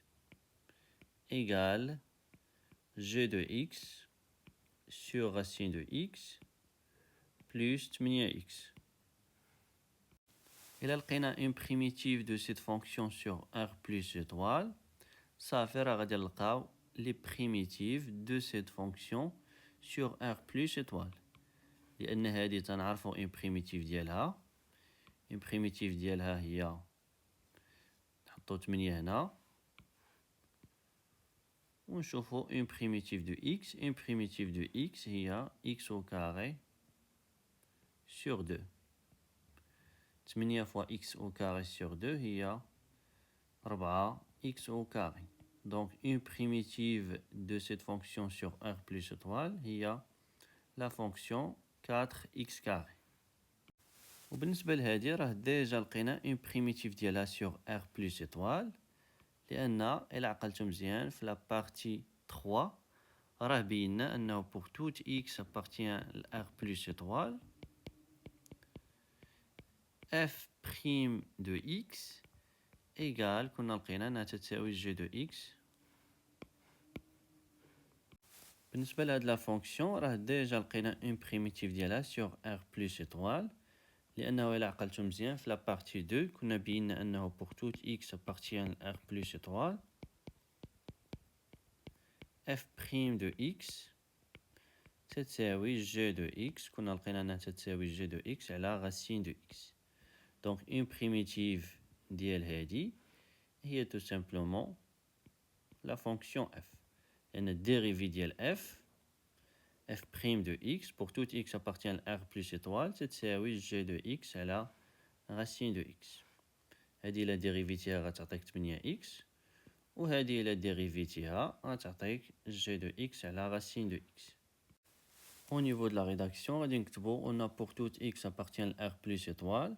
S1: égale g de x sur racine de x plus 8x. إلا لقينا une primitive de cette fonction sur R plus étoile صافي راه غادي نلقاو les primitives de cette fonction sur R plus étoile، لأن هادي تنعرفو une primitive ديالها. une primitive ديالها هي نحطو 8 هنا ونشوفو une primitive de x. une primitive de x هي x au carré sur 2. 8 fois x au carré sur 2 هي 4 x au carré. Donc une primitive de cette fonction sur R plus étoile هي la fonction 4x carré. وبالنسبة لهادي راه ديجا لقينا une primitive ديالها sur R plus étoile، لأن إلا عقلتو مزيان في la partie 3 راه بينا أنه pour toute x appartient à R plus étoile f prime de x égale كنا لقينا أنها تساوي g de x. بالنسبة لهاد لا فونكسيون راه ديجا لقينا une primitive ديالها sur R plus étoile، لأنه إلا عقلتو مزيان في la partie 2 كنا بينا أنه pour toute x appartient à R plus étoile f prime de x تتساوي g de x، كنا لقينا أنها تتساوي g de x على racine de x. Donc une primitive ديال هادي هي tout simplement la fonction f، لأن الديريفي ديال f prime de x pour tout x appartient à R plus étoile تتساوي g de x على racine de x. هادي إلا ديريفيتيها غتعطيك 8x، وهادي إلا ديريفيتيها غتعطيك g de x على racine de x. Au niveau de la rédaction غادي نكتبو on a pour tout x appartient à R plus étoile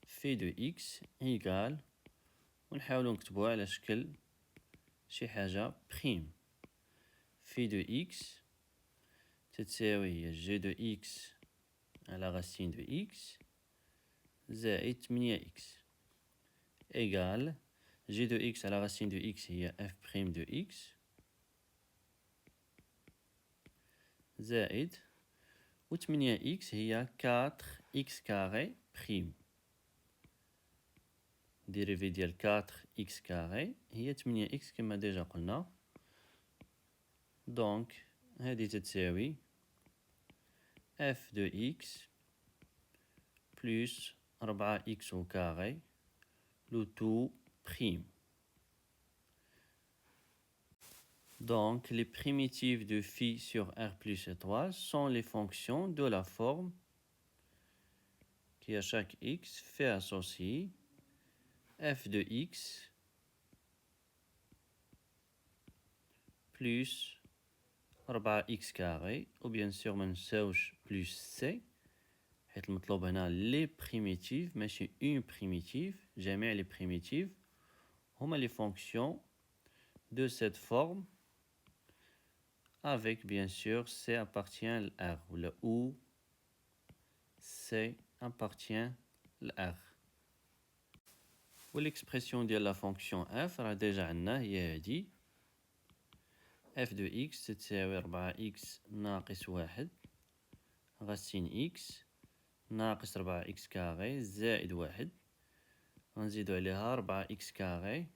S1: phi de x égale ونحاولو نكتبوها على شكل شي حاجة بريم في دو إكس تتساوي هي جي دو إكس على غاسين دو إكس زائد 8 إكس إيغال جي دو إكس على غاسين دو إكس هي إف بريم دو إكس زائد و 8 إكس هي 4 إكس كاري بريم. ديريفي ديال 4 إكس كاري هي 8 إكس كما ديجا قلنا. دونك هادي تتساوي إف دو إكس بلس 4 إكس أو كاري لو تو prime. Donc, les primitives de phi sur R plus étoile sont les fonctions de la forme qui à chaque x fait associer f de x plus 4x carré ou bien sûr من نساوش plus c حيت المطلوب هنا les primitives ماشي une primitive. جميع les primitives هما les fonctions de cette forme avec bien sûr C appartient à R ou C appartient à R. L'expression de la fonction f راه déjà عندنا هي هادي f de x تساوي 4x ناقص 1 غاسين x ناقص 4x كاري زائد 1 غنزيدو عليها 4x كاري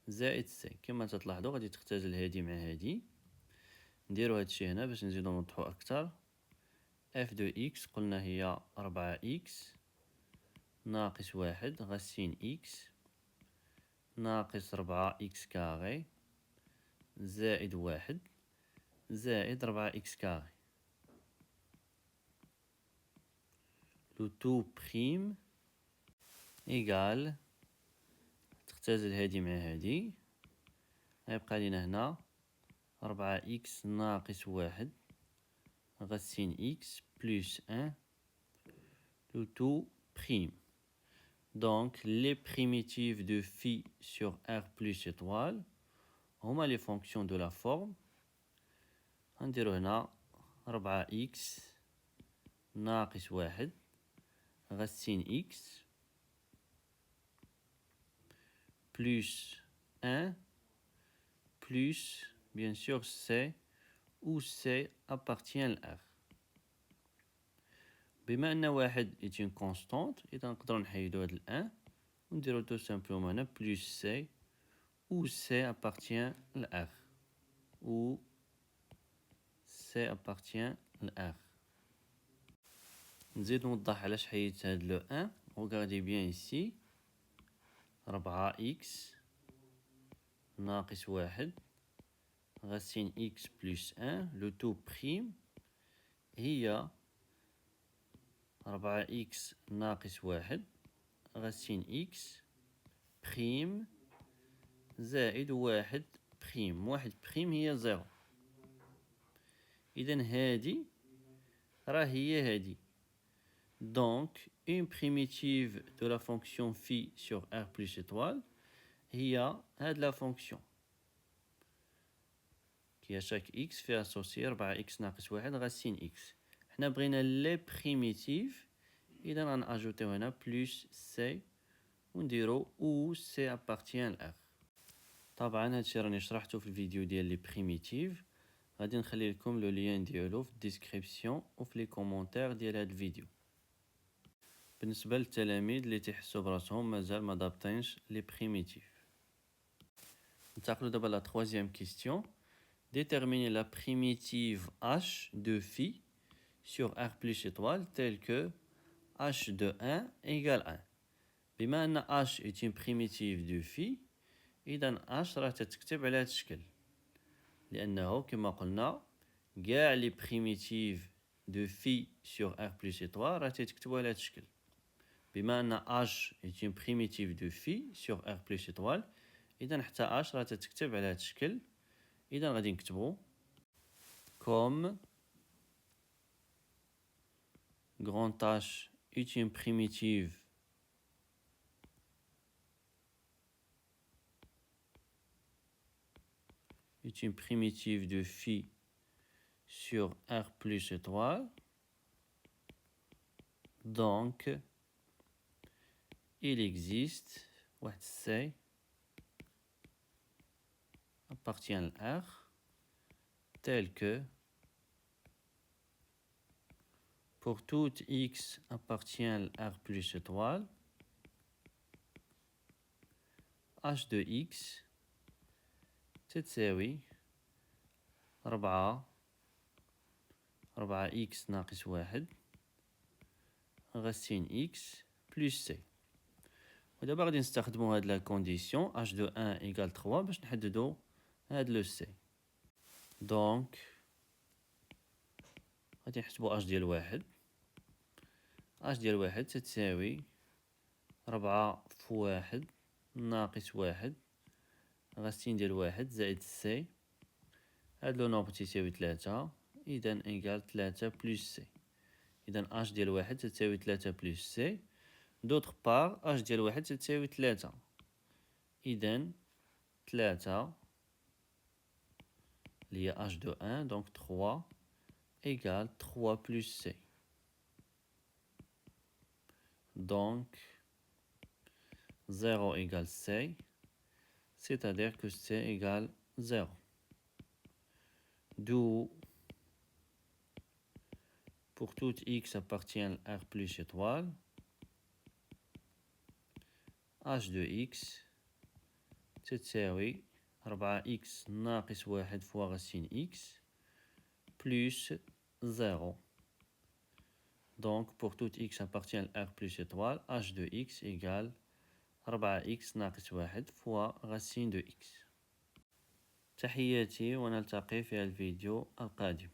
S1: زائد سي. كما تلاحظوا غادي تختزل هادي مع هادي. نديرو هادشي هنا باش نزيدو نوضحو اكثر. اف دو اكس قلنا هي 4 اكس ناقص 1 غاسين اكس ناقص 4 اكس كاري زائد 1 زائد 4 اكس كاري. لو تو بريم ايغال تختزل هادي مع هادي غيبقى لينا هنا 4 إكس ناقص 1 غاسين إكس بلس 1 لو تو بريم. Donc, les primitives de phi sur R plus étoile هما les fonctions de la forme. غنديرو هنا 4 إكس ناقص 1 غاسين إكس plus 1 plus bien sûr C où C appartient à R. بما أن واحد est une constante إذا نقدرو نحيدو هاد ال 1 ونديرو tout simplement هنا plus C où C appartient à R où C appartient à R. نزيد نوضح علاش حيدت هاد لو 1. regardez bien ici 4 إكس ناقص 1 غاسين إكس بلس 1 لو تو بريم هي 4 إكس ناقص 1 غاسين إكس بريم زائد 1 بريم. 1 بريم هي 0. إذن هادي راه هي هادي. Donc, une primitive de la fonction phi sur R plus étoile هي هاد la fonction qui à chaque x fait associer 4x ناقص 1 غاسين x. حنا بغينا لي بريميتيف إذا غنأجوتيو هنا بلس سي ونديرو او سي ابارتيان ل R. طبعا هادشي راني شرحتو في الفيديو ديال لي بريميتيف. غادي نخلي لكم لو لين ديالو في الديسكريبسيون وفي لي كومونتير ديال هاد الفيديو. بالنسبة للتلاميذ اللي تيحسوا براسهم مازال ما ضابطينش لي بريميتيف. ننتقلو دابا لا troisième question. Déterminer la primitive h de phi sur R plus étoile telle que h de 1 égale 1. بما أن h est une primitive de phi إذا h راه تتكتب على هذا الشكل لأنه كما قلنا كاع لي primitive de phi sur R plus étoile راه تتكتبوا على هذا الشكل. بما أن h est une primitive de phi sur R plus étoile إذا حتى h راه تتكتب على هذا الشكل. إذا غادي نكتبو comme grand H est une primitive est une primitive de phi sur R plus étoile. Donc, il existe, C appartient à R, tel que pour tout x appartient à R plus étoile, h de x تتساوي 4 x ناقص 1 غاسين x plus c. ودابا غادي نستخدمو هاد لا كونديسيون h de 1 égale 3 باش نحددو هاد لو c. دونك غادي نحسبو h ديال 1. h ديال 1 تتساوي 4 في 1 ناقص 1 غاسين ديال 1 زائد c. هاد لو نومبر تيساوي 3 إذا إيكال 3 بلس c. إذا h ديال 1 تتساوي 3 بلس c. دوطخ بار h ديال 1 تتساوي 3. إذا 3 اللي هي h دو 1 دونك 3 إيكال 3 بلس c. دونك 0 égale c, c'est-à-dire que c égale 0. D'où, pour tout x appartient à R plus étoile, h de x تساوي 4x ناقص 1 فوا غاسين x plus 0. Donc, pour tout x appartient à R plus étoile, h de x égale 4x ناقص 1 فوا غاسين de x. تحياتي ونلتقي في الفيديو القادم.